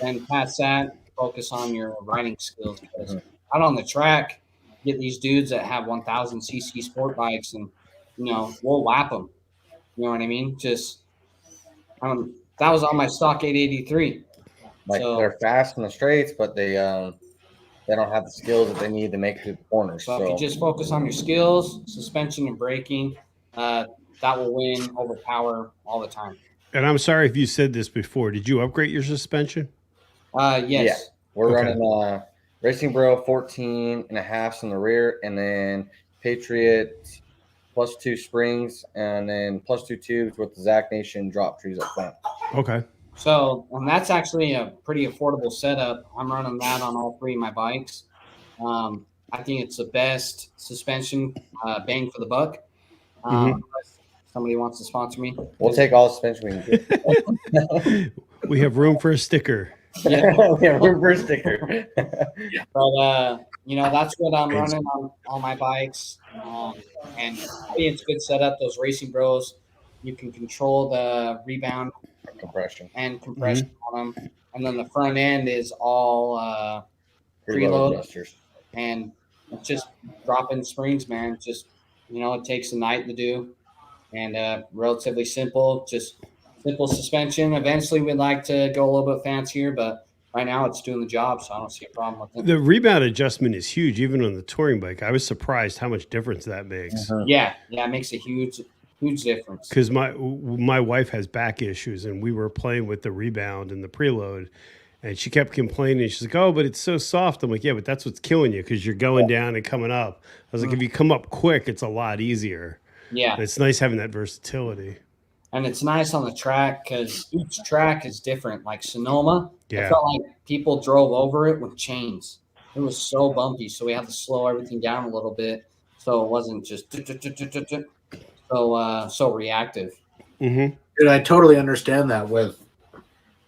S2: then past that, focus on your riding skills. Because out on the track, get these dudes that have 1,000 cc sport bikes, and we'll lap them. You know what I mean? Just that was on my stock 883.
S3: They're fast in the straights, but they don't have the skills that they need to make it through the corners.
S2: So if you just focus on your skills, suspension and braking, that will win over power all the time.
S4: And I'm sorry if you said this before. Did you upgrade your suspension?
S2: Yes.
S3: Yeah. We're running Racing Bro 14 and a half in the rear, and then Patriot +2 springs, and then +2 tubes with the Zach Nation drop trees up front.
S4: Okay.
S2: So, and that's actually a pretty affordable setup. I'm running that on all 3 of my bikes. I think it's the best suspension bang for the buck. Unless somebody wants to sponsor me.
S3: We'll take all the suspension we can get.
S4: We have room for a sticker.
S2: Yeah.
S3: We have room for a sticker.
S2: But that's what I'm running on all my bikes. And I think it's a good setup. Those Racing Bros, you can control the rebound
S3: Compression
S2: on them, and then the front end is all preload
S3: adjusters,
S2: and it's just dropping springs, man. Just it takes a night to do, and relatively simple, just simple suspension. Eventually, we'd like to go a little bit fancier, but right now it's doing the job, so I don't see a problem with it.
S4: The rebound adjustment is huge, even on the touring bike. I was surprised how much difference that makes.
S2: Yeah, it makes a huge difference.
S4: Because my wife has back issues, and we were playing with the rebound and the preload, and she kept complaining. She's like, "Oh, but it's so soft." I'm like, "Yeah, but that's what's killing you because you're going down and coming up." I was like, "If you come up quick, it's a lot easier."
S2: Yeah,
S4: and it's nice having that versatility.
S2: And it's nice on the track because each track is different. Like Sonoma, I felt like people drove over it with chains. It was so bumpy, so we had to slow everything down a little bit so it wasn't just so reactive.
S1: Dude, I totally understand that with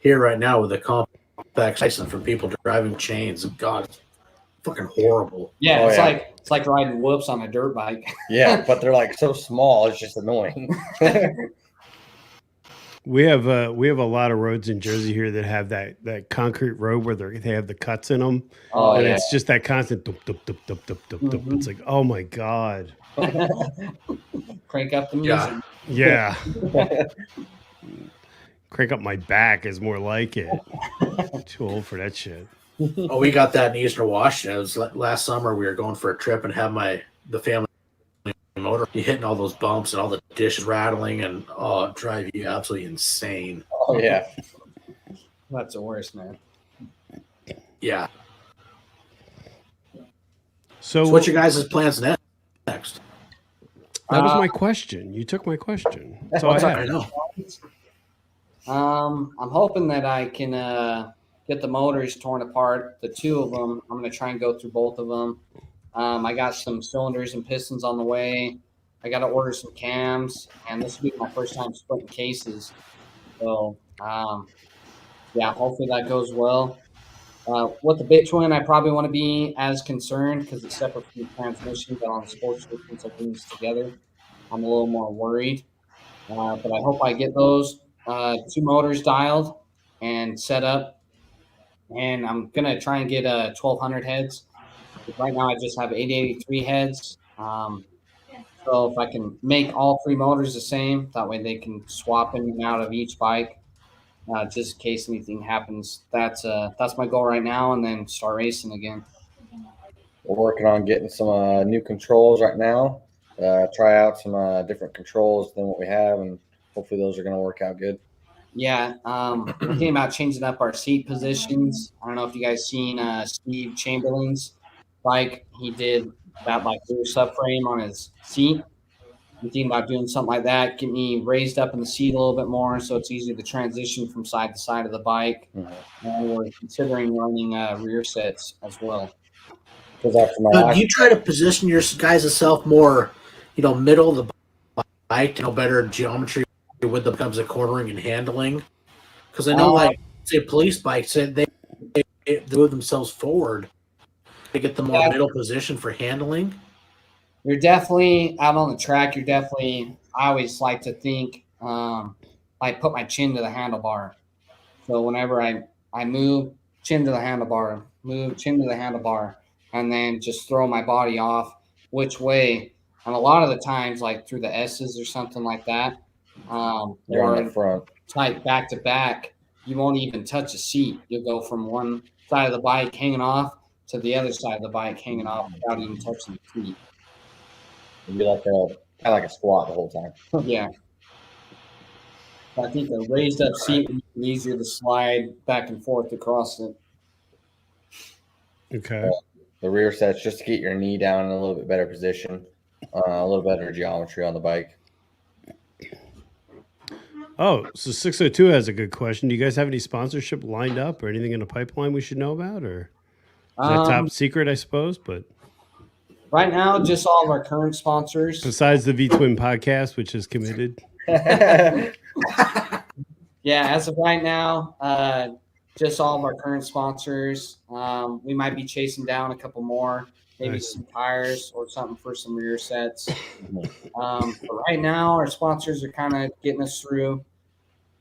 S1: here right now with the compact license for people driving chains. God, it's fucking horrible.
S2: Yeah, it's like riding whoops on a dirt bike.
S3: Yeah, but they're like so small, it's just annoying.
S4: We have a lot of roads in Jersey here that have that concrete road where they have the cuts in them.
S2: Oh,
S4: and
S2: yeah.
S4: it's just that constant dup, dup, dup, dup, dup, dup, dup. It's like, oh my God.
S2: Crank up the music.
S4: Yeah. Crank up my back is more like it. Too old for that shit.
S1: Oh, we got that in Eastern Washington. It was last summer. We were going for a trip and have the family motor. You hitting all those bumps and all the dishes rattling, and it drive you absolutely insane.
S3: Oh yeah,
S2: that's the worst, man.
S1: Yeah.
S4: So
S1: what's your guys' plans next?
S4: That was my question. You took my question. That's all I
S1: know.
S2: I'm hoping that I can get the motors torn apart. The 2 of them, I'm going to try and go through both of them. I got some cylinders and pistons on the way. I got to order some cams, and this will be my first time splitting cases. So, yeah, hopefully that goes well. With the bit twin, I probably want to be as concerned because it's separate from the transmission, but on sports since I put these together, I'm a little more worried. But I hope I get those 2 motors dialed and set up, and I'm gonna try and get 1200 heads. Right now, I just have 883 heads. So if I can make all 3 motors the same, that way they can swap in and out of each bike, just in case anything happens. That's my goal right now, and then start racing again.
S3: We're working on getting some new controls right now. Try out some different controls than what we have, and hopefully those are going to work out good.
S2: Yeah, we're thinking about changing up our seat positions. I don't know if you guys seen Steve Chamberlain's bike. He did that like rear subframe on his seat. I'm thinking about doing something like that, get me raised up in the seat a little bit more so it's easier to transition from side to side of the bike.
S3: Mm-hmm.
S2: And we're considering running rear sets as well.
S3: Because after my
S1: Do you try to position your guys itself more, middle of the bike, better geometry with the becomes a cornering and handling? Because I know, like, say, police bikes, they move themselves forward to get the more middle position for handling.
S2: You're definitely out on the track. I always like to think, like put my chin to the handlebar. So whenever I move, chin to the handlebar, move, chin to the handlebar, and then just throw my body off which way. And a lot of the times, like through the S's or something like that,
S3: you're
S2: or
S3: on the front,
S2: tight back to back, you won't even touch a seat. You'll go from one side of the bike hanging off to the other side of the bike hanging off without even touching the seat.
S3: it'd be like kind of like a squat the whole time.
S2: Yeah. I think a raised up seat would be easier to slide back and forth across it.
S4: Okay.
S3: The rear set's just to get your knee down in a little bit better position, a little better geometry on the bike.
S4: Oh, so 602 has a good question. Do you guys have any sponsorship lined up or anything in the pipeline we should know about? Or is that top secret, I suppose? But
S2: right now, just all of our current sponsors.
S4: Besides the V-Twin podcast, which is committed.
S2: Yeah, as of right now, just all of our current sponsors. We might be chasing down a couple more, maybe some tires or something for some rear sets. But right now, our sponsors are kind of getting us through.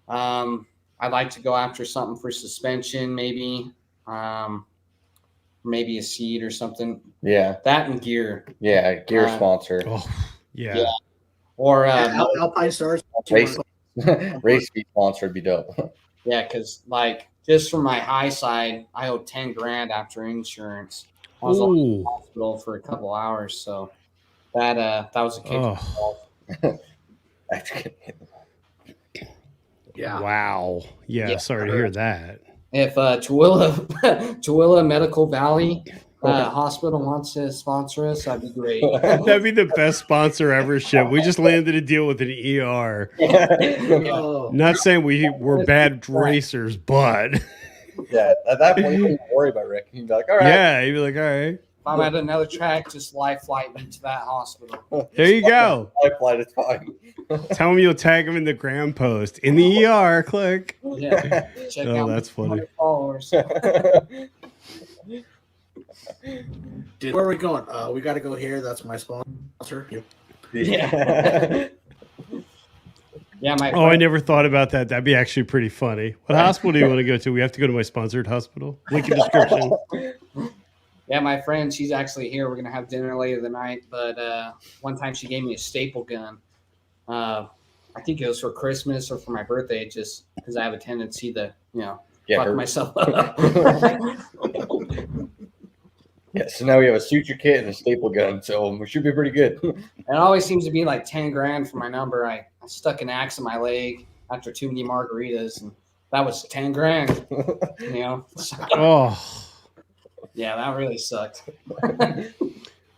S2: I'd like to go after something for suspension, maybe a seat or something.
S3: Yeah.
S2: That and gear.
S3: Yeah, gear sponsor.
S4: Oh, yeah.
S2: Or
S1: Alpine Stars.
S3: Race speed sponsor would be dope.
S2: Yeah, because like just from my high side, I owe $10,000 after insurance. I was in the hospital for a couple hours, so that was a kick.
S1: Yeah.
S4: Wow. Yeah. Sorry to hear that.
S2: If Tooele Medical Valley Hospital wants to sponsor us, that'd be great.
S4: That'd be the best sponsor ever. Shit, we just landed a deal with an ER. Not saying we're bad racers, but
S3: yeah, at that point you don't worry about Rick. You'd be like, all right.
S4: Yeah, you'd be like, all right.
S2: If I'm at another track, just life flight me to that hospital.
S4: There you go.
S3: Life flight is fine.
S4: Tell him you'll tag him in the gram post in the ER. Click.
S2: Yeah, check out
S4: that's funny.
S2: Followers.
S1: Where are we going? We got to go here. That's my sponsor.
S2: Yeah. Yeah,
S4: I never thought about that. That'd be actually pretty funny. What hospital do you want to go to? We have to go to my sponsored hospital. Link in description.
S2: Yeah, my friend, she's actually here. We're gonna have dinner later tonight. But one time she gave me a staple gun. I think it was for Christmas or for my birthday, just because I have a tendency to, fuck myself up.
S3: Yeah, so now we have a suture kit and a staple gun, so we should be pretty good.
S2: It always seems to be like $10,000 for my number. I stuck an axe in my leg after too many margaritas, and that was $10,000.
S4: Oh,
S2: yeah, that really sucked.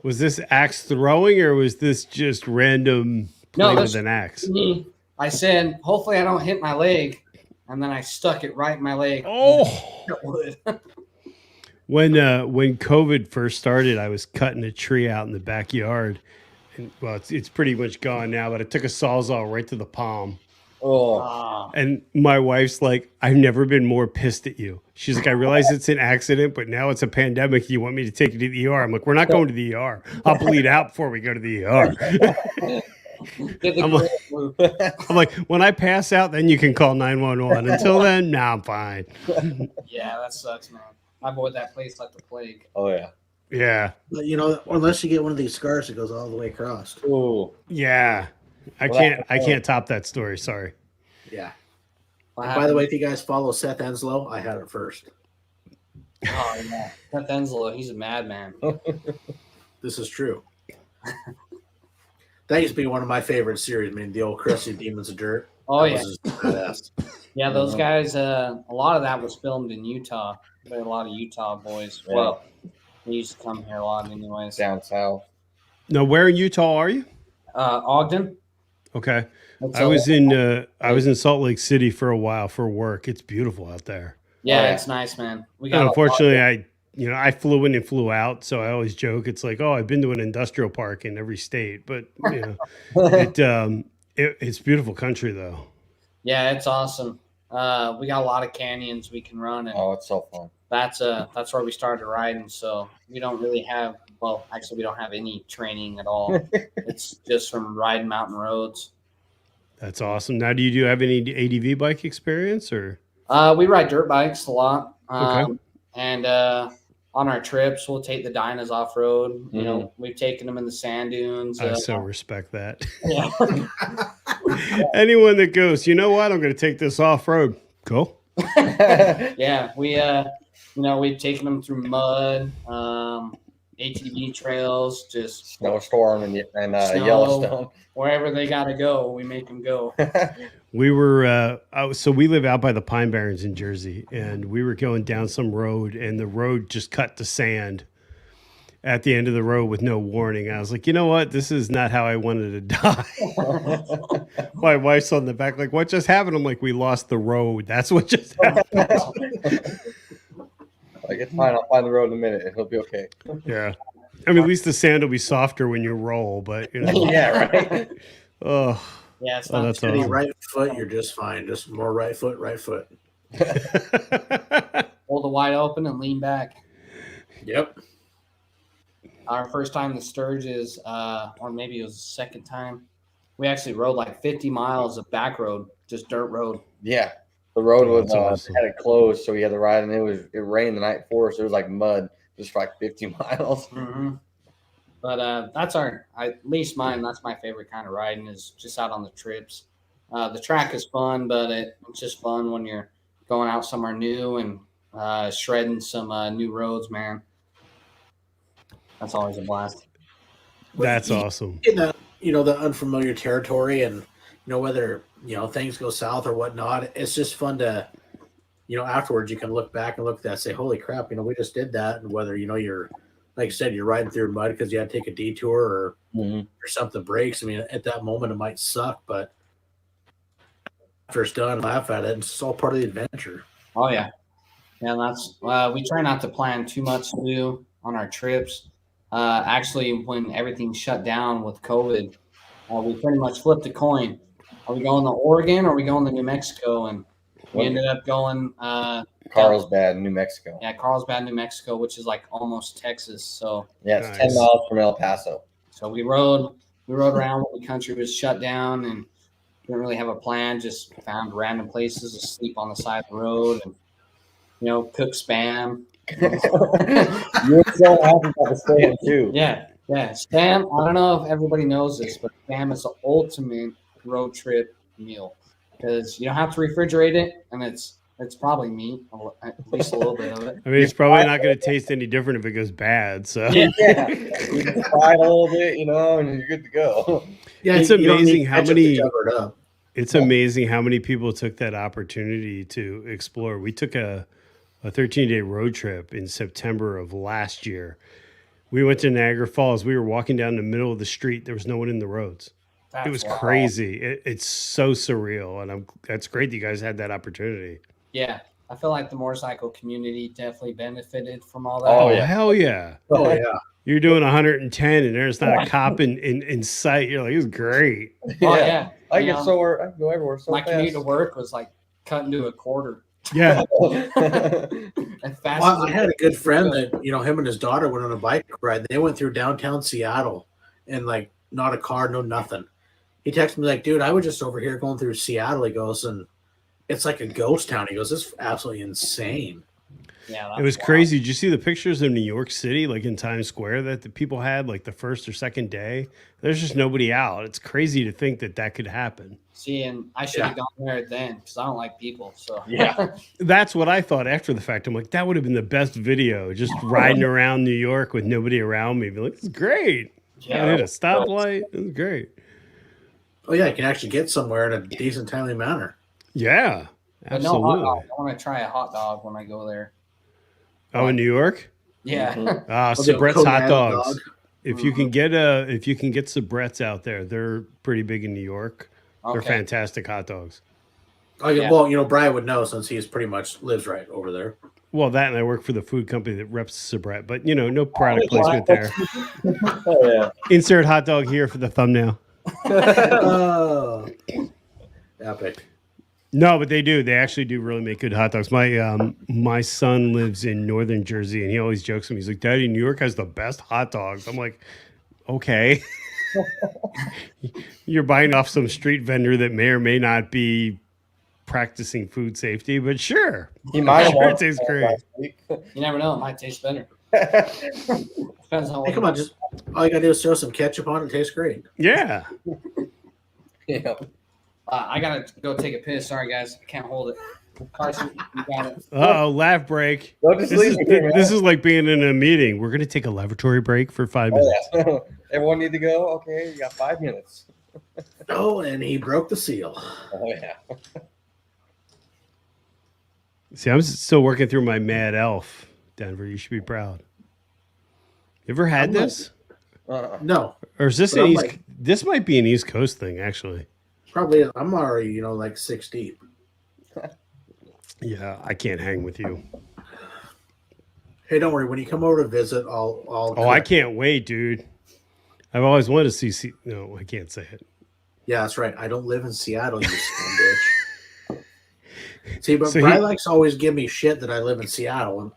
S4: Was this axe throwing, or was this just random play with an axe?
S2: Me. I said, hopefully I don't hit my leg, and then I stuck it right in my leg.
S4: Oh. When COVID first started, I was cutting a tree out in the backyard, and well, it's pretty much gone now. But I took a sawzall right to the palm,
S3: Oh,
S2: Ah,
S4: and my wife's like, "I've never been more pissed at you." She's like, "I realize it's an accident, but now it's a pandemic. You want me to take you to the ER?" I'm like, "We're not going to the ER. I'll bleed out before we go to the ER."
S2: get the
S4: I'm
S2: grip,
S4: like,
S2: Luke.
S4: I'm like, when I pass out, then you can call 911. Until then, nah, I'm fine.
S2: Yeah, that sucks, man. I avoid that place like the plague.
S3: oh yeah.
S4: Yeah,
S1: But, unless you get one of these scars that goes all the way across.
S3: Ooh.
S4: yeah. I can't top that story. Sorry.
S1: Yeah.
S2: What
S1: And by the
S2: happened?
S1: way, if you guys follow Seth Enslow, I had it first.
S2: Oh yeah, Seth Enslow, he's a madman.
S1: This is true. That used to be one of my favorite series. I mean, the old Crusty Demons of Dirt.
S2: Oh
S1: That
S2: yeah,
S1: was just badass.
S2: yeah. Those guys. A lot of that was filmed in Utah. There were a lot of Utah boys.
S3: Yeah.
S2: Well, they used to come here a lot, anyways.
S3: Down south.
S4: Now, where in Utah are you?
S2: Ogden.
S4: Okay.
S2: That's
S4: I was in Salt Lake City for a while for work. It's beautiful out there.
S2: Yeah,
S3: Oh, yeah.
S2: it's nice, man. We
S4: And
S2: got
S4: unfortunately, I flew in and flew out, so I always joke it's like, oh, I've been to an industrial park in every state, but it's beautiful country though.
S2: Yeah, it's awesome. We got a lot of canyons we can run, and
S3: Oh, it's so fun.
S2: that's where we started riding. So we don't really have, well, actually, we don't have any training at all. It's just from riding mountain roads.
S4: That's awesome. Now, do you have any ADV bike experience or?
S2: We ride dirt bikes a lot,
S4: Okay.
S2: and on our trips, we'll take the Dynas off road. You know, we've taken them in the sand dunes.
S4: I so respect that.
S2: Yeah.
S4: Anyone that goes, you know what, I'm going to take this off road. Cool.
S2: Yeah, we've taken them through mud, ATV trails, just
S3: Snowstorm and
S2: Snow.
S3: Yellowstone.
S2: wherever they got to go, we make them go.
S4: We were so we live out by the Pine Barrens in Jersey, and we were going down some road, and the road just cut to sand at the end of the road with no warning. I was like, you know what? This is not how I wanted to die. My wife's on the back, like, what just happened? I'm like, we lost the road. That's what just happened.
S3: Like, it's fine. I'll find the road in a minute. And he'll be okay.
S4: Yeah. I mean, at least the sand will be softer when you roll, but you know.
S3: Yeah, right.
S4: Oh,
S2: Yeah, it's
S4: oh,
S2: not
S4: that's
S1: Any
S4: awesome.
S1: right foot, you're just fine. Just more right foot, right foot.
S2: hold it wide open and lean back.
S1: Yep.
S2: Our first time in the Sturgis, or maybe it was the second time, we actually rode like 50 miles of back road, just dirt road.
S3: Yeah. The road was
S4: That's awesome.
S3: had it closed, so we had to ride, and it rained the night before, so it was like mud just for like 50 miles.
S2: Mm-hmm. But that's at least mine. That's my favorite kind of riding, is just out on the trips. The track is fun, but it's just fun when you're going out somewhere new and shredding some new roads, man. That's always a blast.
S4: That's awesome.
S1: In the unfamiliar territory, and whether things go south or whatnot, it's just fun to afterwards you can look back and look at that and say, holy crap, we just did that. And whether you're, like I said, you're riding through mud because you had to take a detour or something breaks. I mean, at that moment it might suck, but after it's done, laugh at it. It's all part of the adventure.
S2: Oh yeah, and that's we try not to plan too much to do on our trips. Actually, when everything shut down with COVID, we pretty much flipped a coin. Are we going to Oregon or are we going to New Mexico? And we ended up going
S3: Carlsbad, New Mexico.
S2: Yeah, Carlsbad, New Mexico, which is like almost Texas. So
S3: Yeah, it's
S4: Nice.
S3: 10 miles from El Paso.
S2: so we rode around when the country was shut down and didn't really have a plan. Just found random places to sleep on the side of the road and cook spam.
S3: You're so happy about the stand, too.
S2: Yeah. Spam. I don't know if everybody knows this, but spam is the ultimate road trip meal because you don't have to refrigerate it, and it's probably meat, at least a little bit of it.
S4: I mean, it's probably not going to taste any different if it goes bad. So
S2: Yeah.
S3: You just fry it a little bit, and you're good to go.
S1: Yeah,
S4: It's
S1: you don't
S4: amazing
S1: need
S4: how
S1: ketchup to
S4: many-
S1: cover it up.
S4: it's amazing how many people took that opportunity to explore. We took a 13-day road trip in September of last year. We went to Niagara Falls. We were walking down the middle of the street. There was no one in the roads. It was crazy. It's so surreal, and that's great that you guys had that opportunity.
S2: Yeah. I feel like the motorcycle community definitely benefited from all that.
S4: Oh,
S3: Oh, yeah.
S4: hell yeah.
S1: Oh yeah.
S4: You're doing 110 and there's not a cop in sight. You're like, it's great.
S2: Oh yeah.
S3: I
S2: You
S3: can
S2: know,
S3: go everywhere so
S2: my
S3: fast.
S2: commute to work was like cut into a quarter.
S4: Yeah.
S2: As fast
S1: Well,
S2: as
S1: I had a good friend that him and his daughter went on a bike ride. They went through downtown Seattle and like not a car, no nothing. He texted me like, "Dude, I was just over here going through Seattle." He goes, and it's like a ghost town. He goes, "It's absolutely insane."
S2: Yeah,
S4: It was crazy. Did you see the pictures of New York City, like in Times Square, that the people had like the first or second day? There's just nobody out. It's crazy to think that that could happen.
S2: See, and I should have gone there then because I don't like people. So
S3: Yeah.
S4: That's what I thought after the fact. I'm like, that would have been the best video, just riding around New York with nobody around me. Be like, it's great. I hit a stoplight. It was great.
S1: Oh yeah, you can actually get somewhere in a decent, timely manner.
S4: Yeah,
S2: But no hot
S4: absolutely.
S2: dog. I want to try a hot dog when I go there.
S4: Oh, in New York?
S2: Yeah.
S3: Mhm.
S4: Sabret's hot
S1: Conan
S4: dogs.
S1: dog.
S4: If you can get Sabret's out there, they're pretty big in New York. They're
S2: Okay.
S4: fantastic hot dogs.
S1: Oh yeah.
S2: Yeah.
S1: Well, Brian would know since he's pretty much lives right over there.
S4: Well, that and I work for the food company that reps Sabret, but no product placement there.
S3: Oh, yeah.
S4: Insert hot dog here for the thumbnail.
S1: Oh, epic.
S4: No, but they do. They actually do really make good hot dogs. My son lives in northern Jersey, and he always jokes with me. He's like, "Daddy, New York has the best hot dogs." I'm like, "Okay." You're buying off some street vendor that may or may not be practicing food safety, but sure.
S3: He might have
S4: Sure,
S3: won
S4: it tastes
S3: that
S4: great.
S3: last week.
S2: You never know. It might taste better. Depends on
S1: Hey,
S2: what.
S1: come on, just all you gotta do is throw some ketchup on it. It tastes great.
S4: Yeah.
S3: Yeah.
S2: I gotta go take a piss. Sorry, guys. I can't hold it. Carson, you got it.
S4: Uh-oh, laugh break.
S3: Don't just
S4: This
S3: leave
S4: is,
S3: me here,
S4: this
S3: man.
S4: is like being in a meeting. We're going to take a lavatory break for 5 minutes.
S3: Oh, yeah. Everyone need to go? Okay, you got 5 minutes.
S1: Oh, and he broke the seal.
S3: Oh, yeah.
S4: See, I'm still working through my Mad Elf, Denver. You should be proud. You ever had
S1: I'm like-
S4: this?
S1: No,
S4: Or is this
S1: but
S4: an
S1: I'm
S4: East?
S1: like-
S4: This might be an East Coast thing, actually.
S1: probably. I'm already, like 6 deep.
S4: Yeah, I can't hang with you.
S1: Hey, don't worry. When you come over to visit, I'll.
S4: Oh, I can't wait, dude. I've always wanted to see. No, I can't say it.
S1: Yeah, that's right. I don't live in Seattle, you son bitch. See, but
S4: So
S1: Brian likes to always give me shit that I live in Seattle, and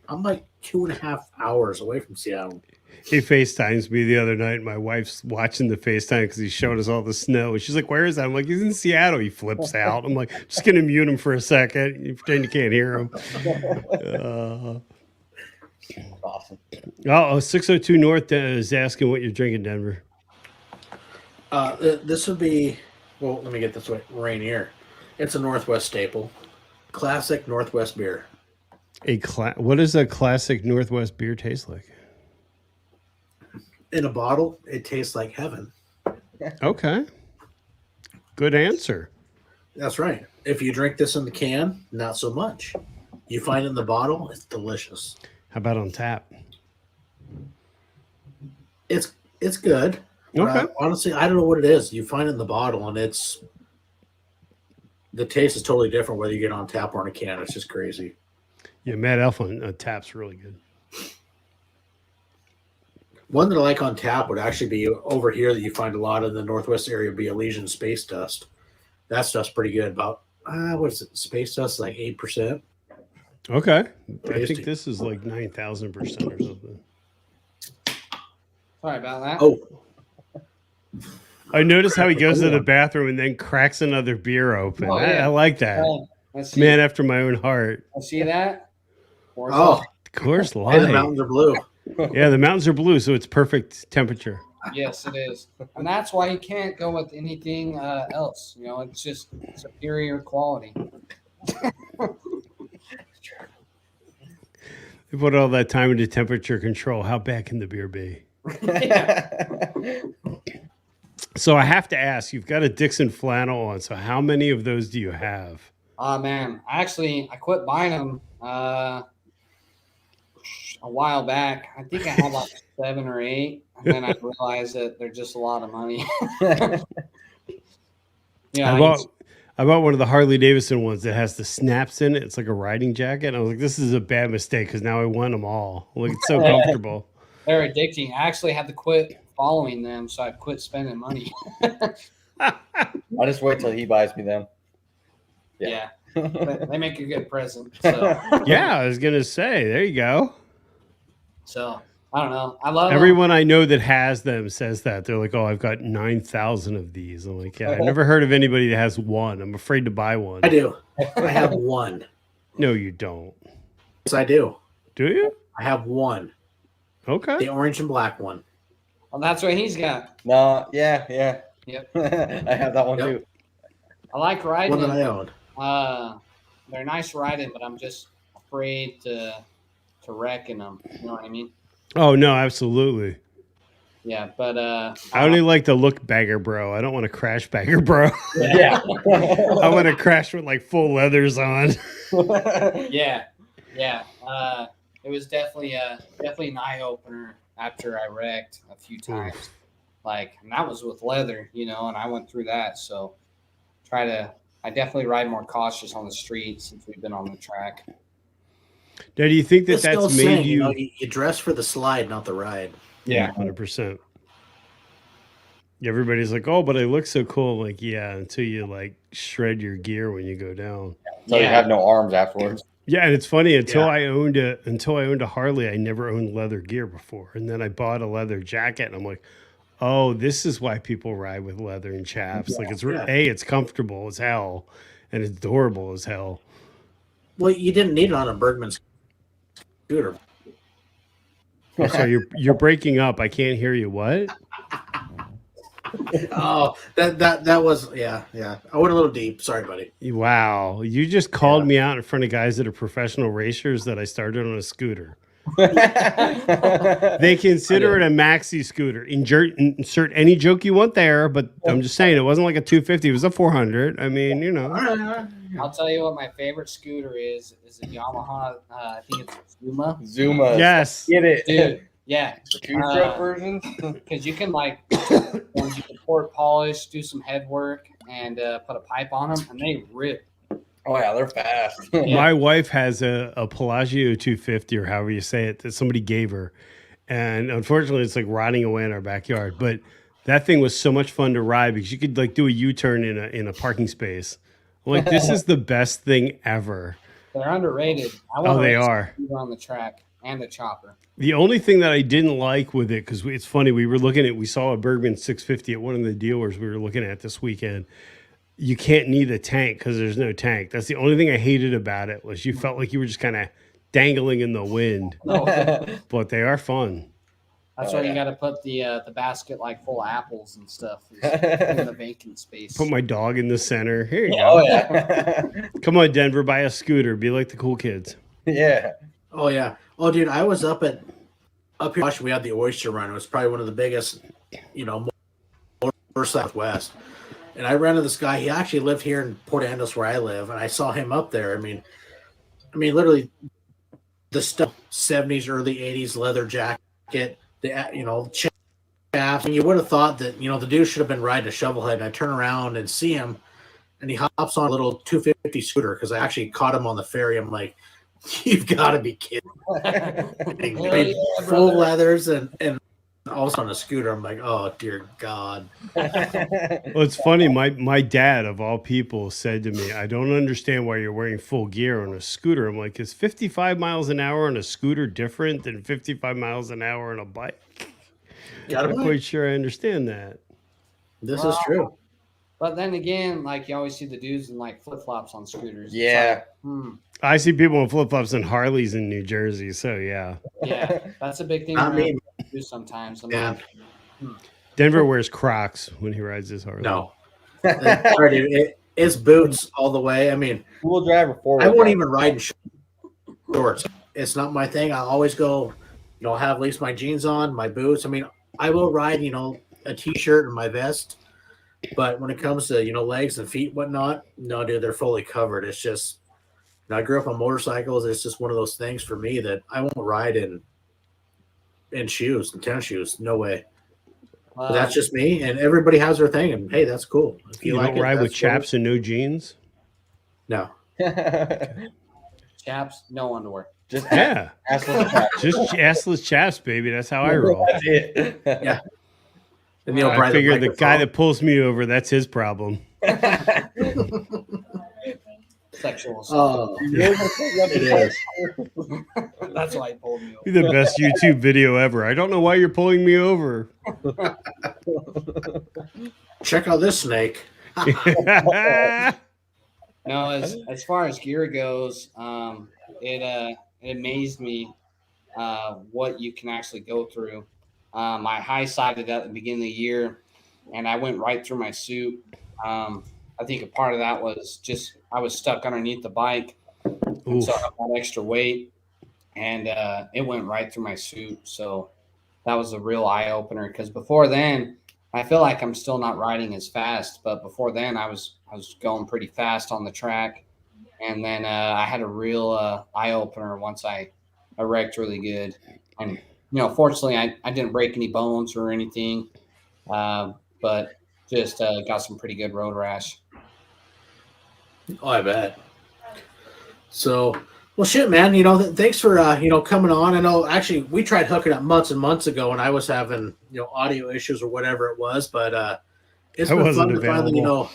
S1: I'm like 2.5 hours away from Seattle.
S4: He FaceTimes me the other night. My wife's watching the FaceTime because he showed us all the snow. And she's like, "Where is that?" I'm like, "He's in Seattle." He flips out. I'm like, "Just gonna mute him for a second. You pretend you can't hear him."
S3: Awesome.
S4: 602 North is asking what you're drinking, Denver.
S1: This would be. Well, let me get this right. Rainier. It's a Northwest staple. Classic Northwest beer.
S4: What does a classic Northwest beer taste like?
S1: In a bottle, it tastes like heaven.
S4: Okay. Good answer.
S1: That's right. If you drink this in the can, not so much. You find it in the bottle, it's delicious.
S4: How about on tap?
S1: It's good. But
S4: Okay.
S1: honestly, I don't know what it is. You find it in the bottle, and the taste is totally different whether you get it on tap or in a can. It's just crazy.
S4: Yeah, Mad Elf on tap's really good.
S1: One that I like on tap would actually be over here that you find a lot in the Northwest area would be Elysian Space Dust. That stuff's pretty good. About what is it? Space Dust like 8%.
S4: Okay. I
S1: Tasty.
S4: think this is like 9,000% or something.
S2: Sorry about that.
S1: Oh,
S4: I noticed how he goes to the bathroom and then cracks another beer open.
S2: Oh, yeah.
S4: I like that.
S2: Let's see.
S4: Man after my own heart.
S2: Let's see that.
S1: oh,
S4: Coors
S1: hey, the
S4: Light.
S1: mountains are blue.
S4: Yeah, the mountains are blue, so it's perfect temperature.
S2: Yes, it is, and that's why you can't go with anything else. It's just superior quality.
S4: They put all that time into temperature control. How bad can the beer be? So I have to ask, you've got a Dixon flannel on, so how many of those do you have?
S2: Man, I quit buying them a while back. I think I had like 7 or 8, and then I realized that they're just a lot of money.
S4: I
S2: Yeah,
S4: bought I bought one of the Harley Davidson ones that has the snaps in it. It's like a riding jacket. And I was like, this is a bad mistake because now I want them all. Like, it's so comfortable.
S2: They're addicting. I actually had to quit following them, so I quit spending money.
S3: I'll just wait till he buys me them.
S2: Yeah. They make a good present. So,
S4: Yeah, I was going to say, there you go.
S2: I don't know. I love
S4: Everyone I know that has them says that. They're like, oh, I've got 9,000 of these. I'm like, yeah, I've never heard of anybody that has one. I'm afraid to buy one.
S1: I do. I have one.
S4: No, you don't.
S1: Yes, I do.
S4: Do you?
S1: I have one.
S4: Okay.
S1: The orange and black one.
S2: Well, that's what he's got.
S3: No, yeah.
S2: Yep.
S3: I have that one too.
S2: I like riding
S1: One that
S2: them.
S1: I own.
S2: They're nice riding, but I'm just afraid to wreck in them. You know what I mean?
S4: Oh, no, absolutely.
S2: Yeah, but
S4: I only like to look bagger bro. I don't want to crash bagger bro.
S3: Yeah.
S4: I want to crash with like full leathers on.
S2: yeah. It was definitely an eye opener after I wrecked a few times. Like, and that was with leather, you know, and I went through that. So I definitely ride more cautious on the street since we've been on the track.
S4: Now, do you think that
S1: This
S4: that's
S1: old
S4: made
S1: saying,
S4: you?
S1: you dress for the slide, not the ride.
S4: Yeah, 100%. Everybody's like, oh, but I look so cool. I'm like, yeah, until you like shred your gear when you go down.
S3: So you have no arms afterwards.
S4: Yeah, and it's funny until I owned a Harley, I never owned leather gear before, and then I bought a leather jacket, and I'm like, oh, this is why people ride with leather and chaps. Like it's comfortable as hell, and it's durable as hell.
S1: Well, you didn't need it on a Bergman scooter.
S4: Oh, so you're breaking up. I can't hear you. What?
S1: Oh, that was yeah. I went a little deep. Sorry, buddy.
S4: Wow, you just called me out in front of guys that are professional racers that I started on a scooter. They consider it a maxi scooter. Insert any joke you want there, but I'm just saying it wasn't like a 250. It was a 400. I mean, you know.
S2: I'll tell you what my favorite scooter is a Yamaha. I think it's
S3: Zuma.
S4: Yes.
S3: Get it,
S2: dude. Yeah,
S3: the two-stroke version.
S2: Because you can you can port polish, do some head work, and put a pipe on them, and they rip.
S3: Oh yeah, they're fast.
S2: Yeah.
S4: My wife has a Pelagio 250 or however you say it that somebody gave her, and unfortunately, it's like rotting away in our backyard. But that thing was so much fun to ride because you could like do a U-turn in a parking space. I'm like, this is the best thing ever.
S2: They're underrated.
S4: They are
S2: on the track and the chopper.
S4: The only thing that I didn't like with it, because it's funny, we saw a Bergman 650 at one of the dealers we were looking at this weekend. You can't need a tank because there's no tank. That's the only thing I hated about it was you felt like you were just kind of dangling in the wind. But they are fun.
S2: That's why you got to put the basket like full of apples and stuff in the vacant space.
S4: Put my dog in the center. Here you go.
S3: Oh yeah.
S4: Come on, Denver, buy a scooter. Be like the cool kids.
S3: Yeah.
S1: Oh yeah. Oh dude, I was up here. We had the Oyster Run. It was probably one of the biggest, motor Southwest. And I ran into this guy. He actually lived here in Port Angeles, where I live, and I saw him up there. I mean, literally, the stuff 70s, early 80s leather jacket, the chaps. And you would have thought that the dude should have been riding a shovelhead. And I turn around and see him, and he hops on a little 250 scooter because I actually caught him on the ferry. I'm like, you've got to be kidding me. Full leathers and also on a scooter. I'm like, oh dear God.
S4: Well, it's funny. My dad, of all people, said to me, I don't understand why you're wearing full gear on a scooter. I'm like, is 55 miles an hour on a scooter different than 55 miles an hour on a bike? I'm not quite sure I understand that.
S1: This is true.
S2: But then again, like you always see the dudes in like flip flops on scooters.
S3: Yeah.
S2: Like,
S4: I see people in flip flops and Harleys in New Jersey. So yeah.
S2: Yeah, that's a big thing.
S1: I mean,
S2: do sometimes.
S1: Yeah.
S4: Denver wears Crocs when he rides his Harley.
S1: No. Sorry, dude. It's boots all the way. I mean,
S3: Four-wheel drive or four-wheel
S1: I won't
S3: drive?
S1: even ride in shorts. It's not my thing. I always go, have at least my jeans on, my boots. I mean, I will ride, a t-shirt and my vest. But when it comes to, legs and feet, whatnot, no, dude, they're fully covered. It's just, I grew up on motorcycles. It's just one of those things for me that I won't ride in shoes and tennis shoes. No way. But that's just me, and everybody has their thing, and hey, that's cool. If
S4: You
S1: like
S4: don't ride with
S1: that's cool.
S4: chaps and no jeans?
S1: No.
S2: Chaps, no underwear.
S3: Just
S4: Yeah.
S3: assless chaps.
S4: Just assless chaps, baby. That's how I roll.
S3: That's it.
S1: Yeah. And
S4: I figure the guy that pulls me over, that's his problem.
S2: Sexual assault.
S1: it is.
S2: That's why he pulled me over.
S4: Be the best YouTube video ever. I don't know why you're pulling me over.
S1: Check out this snake.
S2: No, as far as gear goes, it amazed me what you can actually go through. I high-sided at the beginning of the year, and I went right through my suit. I think a part of that was just I was stuck underneath the bike, and so I had extra weight, and it went right through my suit. So that was a real eye-opener because before then, I feel like I'm still not riding as fast, but before then I was going pretty fast on the track, and then I had a real eye-opener once I wrecked really good. And fortunately I didn't break any bones or anything, but just got some pretty good road rash.
S1: Oh, I bet. So, well, shit, man. Thanks for coming on. I know actually we tried hooking up months and months ago, and I was having audio issues or whatever it was, but it's been fun to finally to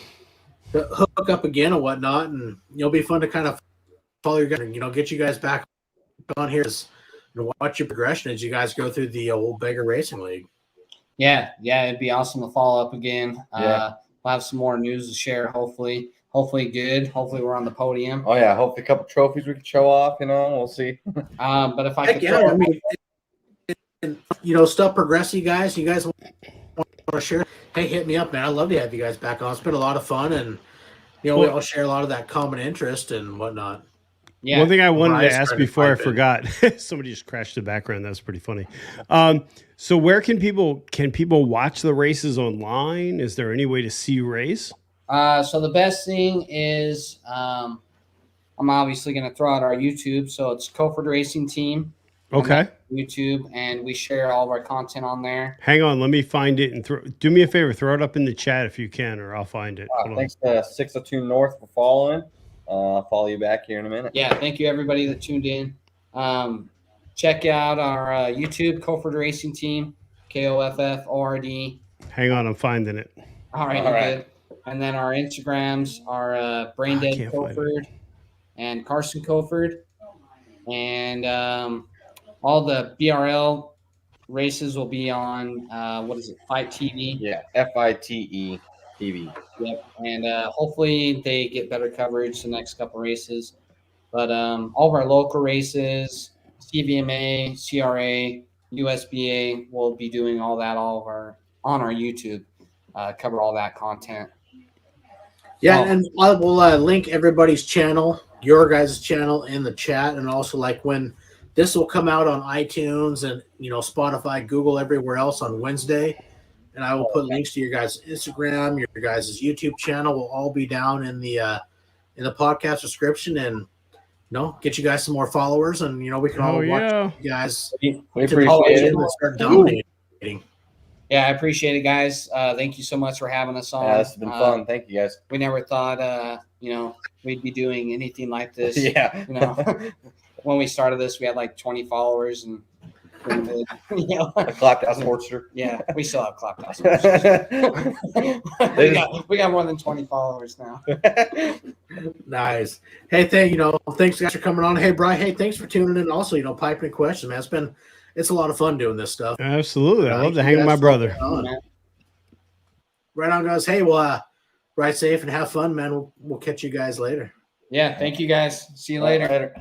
S1: hook up again and whatnot, and it'll be fun to kind of follow your guys and get you guys back on here and watch your progression as you guys go through the old Beggar Racing League.
S2: Yeah, it'd be awesome to follow up again.
S3: Yeah.
S2: We'll have some more news to share. Hopefully good. Hopefully we're on the podium.
S3: Oh yeah, hopefully a couple trophies we can show off. We'll see.
S2: But if I could,
S1: stuff progress. You guys want to share? Hey, hit me up, man. I'd love to have you guys back on. It's been a lot of fun, and we all share a lot of that common interest and whatnot.
S2: Yeah.
S4: One thing I wanted to ask before I forgot, somebody just crashed the background. That was pretty funny. So where can people watch the races online? Is there any way to see you race?
S2: So the best thing is I'm obviously going to throw out our YouTube. So it's Kofford Racing Team.
S4: Okay.
S2: YouTube, and we share all of our content on there.
S4: Hang on, let me find it and do me a favor, throw it up in the chat if you can, or I'll find it.
S3: Thanks to 602 North for following. I'll follow you back here in a minute.
S2: Yeah, thank you everybody that tuned in. Check out our YouTube, Kofford Racing Team, KOFFORD.
S4: Hang on, I'm finding it.
S2: All right. Good. And then our Instagrams are Braindead Kofford and Carson Kofford. And all the BRL races will be on, Fight TV?
S3: Yeah, FITE TV.
S2: Yep. And hopefully they get better coverage the next couple races. But all of our local races, CVMA, CRA, USBA, we'll be doing all that on our YouTube, cover all that content.
S1: Yeah, and I will link everybody's channel, your guys' channel, in the chat, and also when this will come out on iTunes and Spotify, Google, everywhere else on Wednesday, and I will put links to your guys' Instagram, your guys' YouTube channel will all be down in the podcast description, and get you guys some more followers, and we can all watch you guys.
S3: We appreciate it.
S1: And start dominating.
S2: Yeah, I appreciate it, guys. Thank you so much for having us on.
S3: Yeah, this has been fun. Thank you, guys.
S2: We never thought, we'd be doing anything like this.
S3: Yeah.
S2: When we started this, we had like 20 followers, and
S3: a clapped out Sportster.
S2: Yeah, we still have clapped out Sportsters. we got more than 20 followers now.
S1: Nice. Hey, thanks guys for coming on. Hey, Brian. Hey, thanks for tuning in. Also, piping questions, man. It's a lot of fun doing this stuff.
S4: Absolutely. I love to hang with my brother.
S1: Right on, guys. Hey, well, ride safe and have fun, man. We'll catch you guys later.
S2: Yeah, thank you guys. See you later.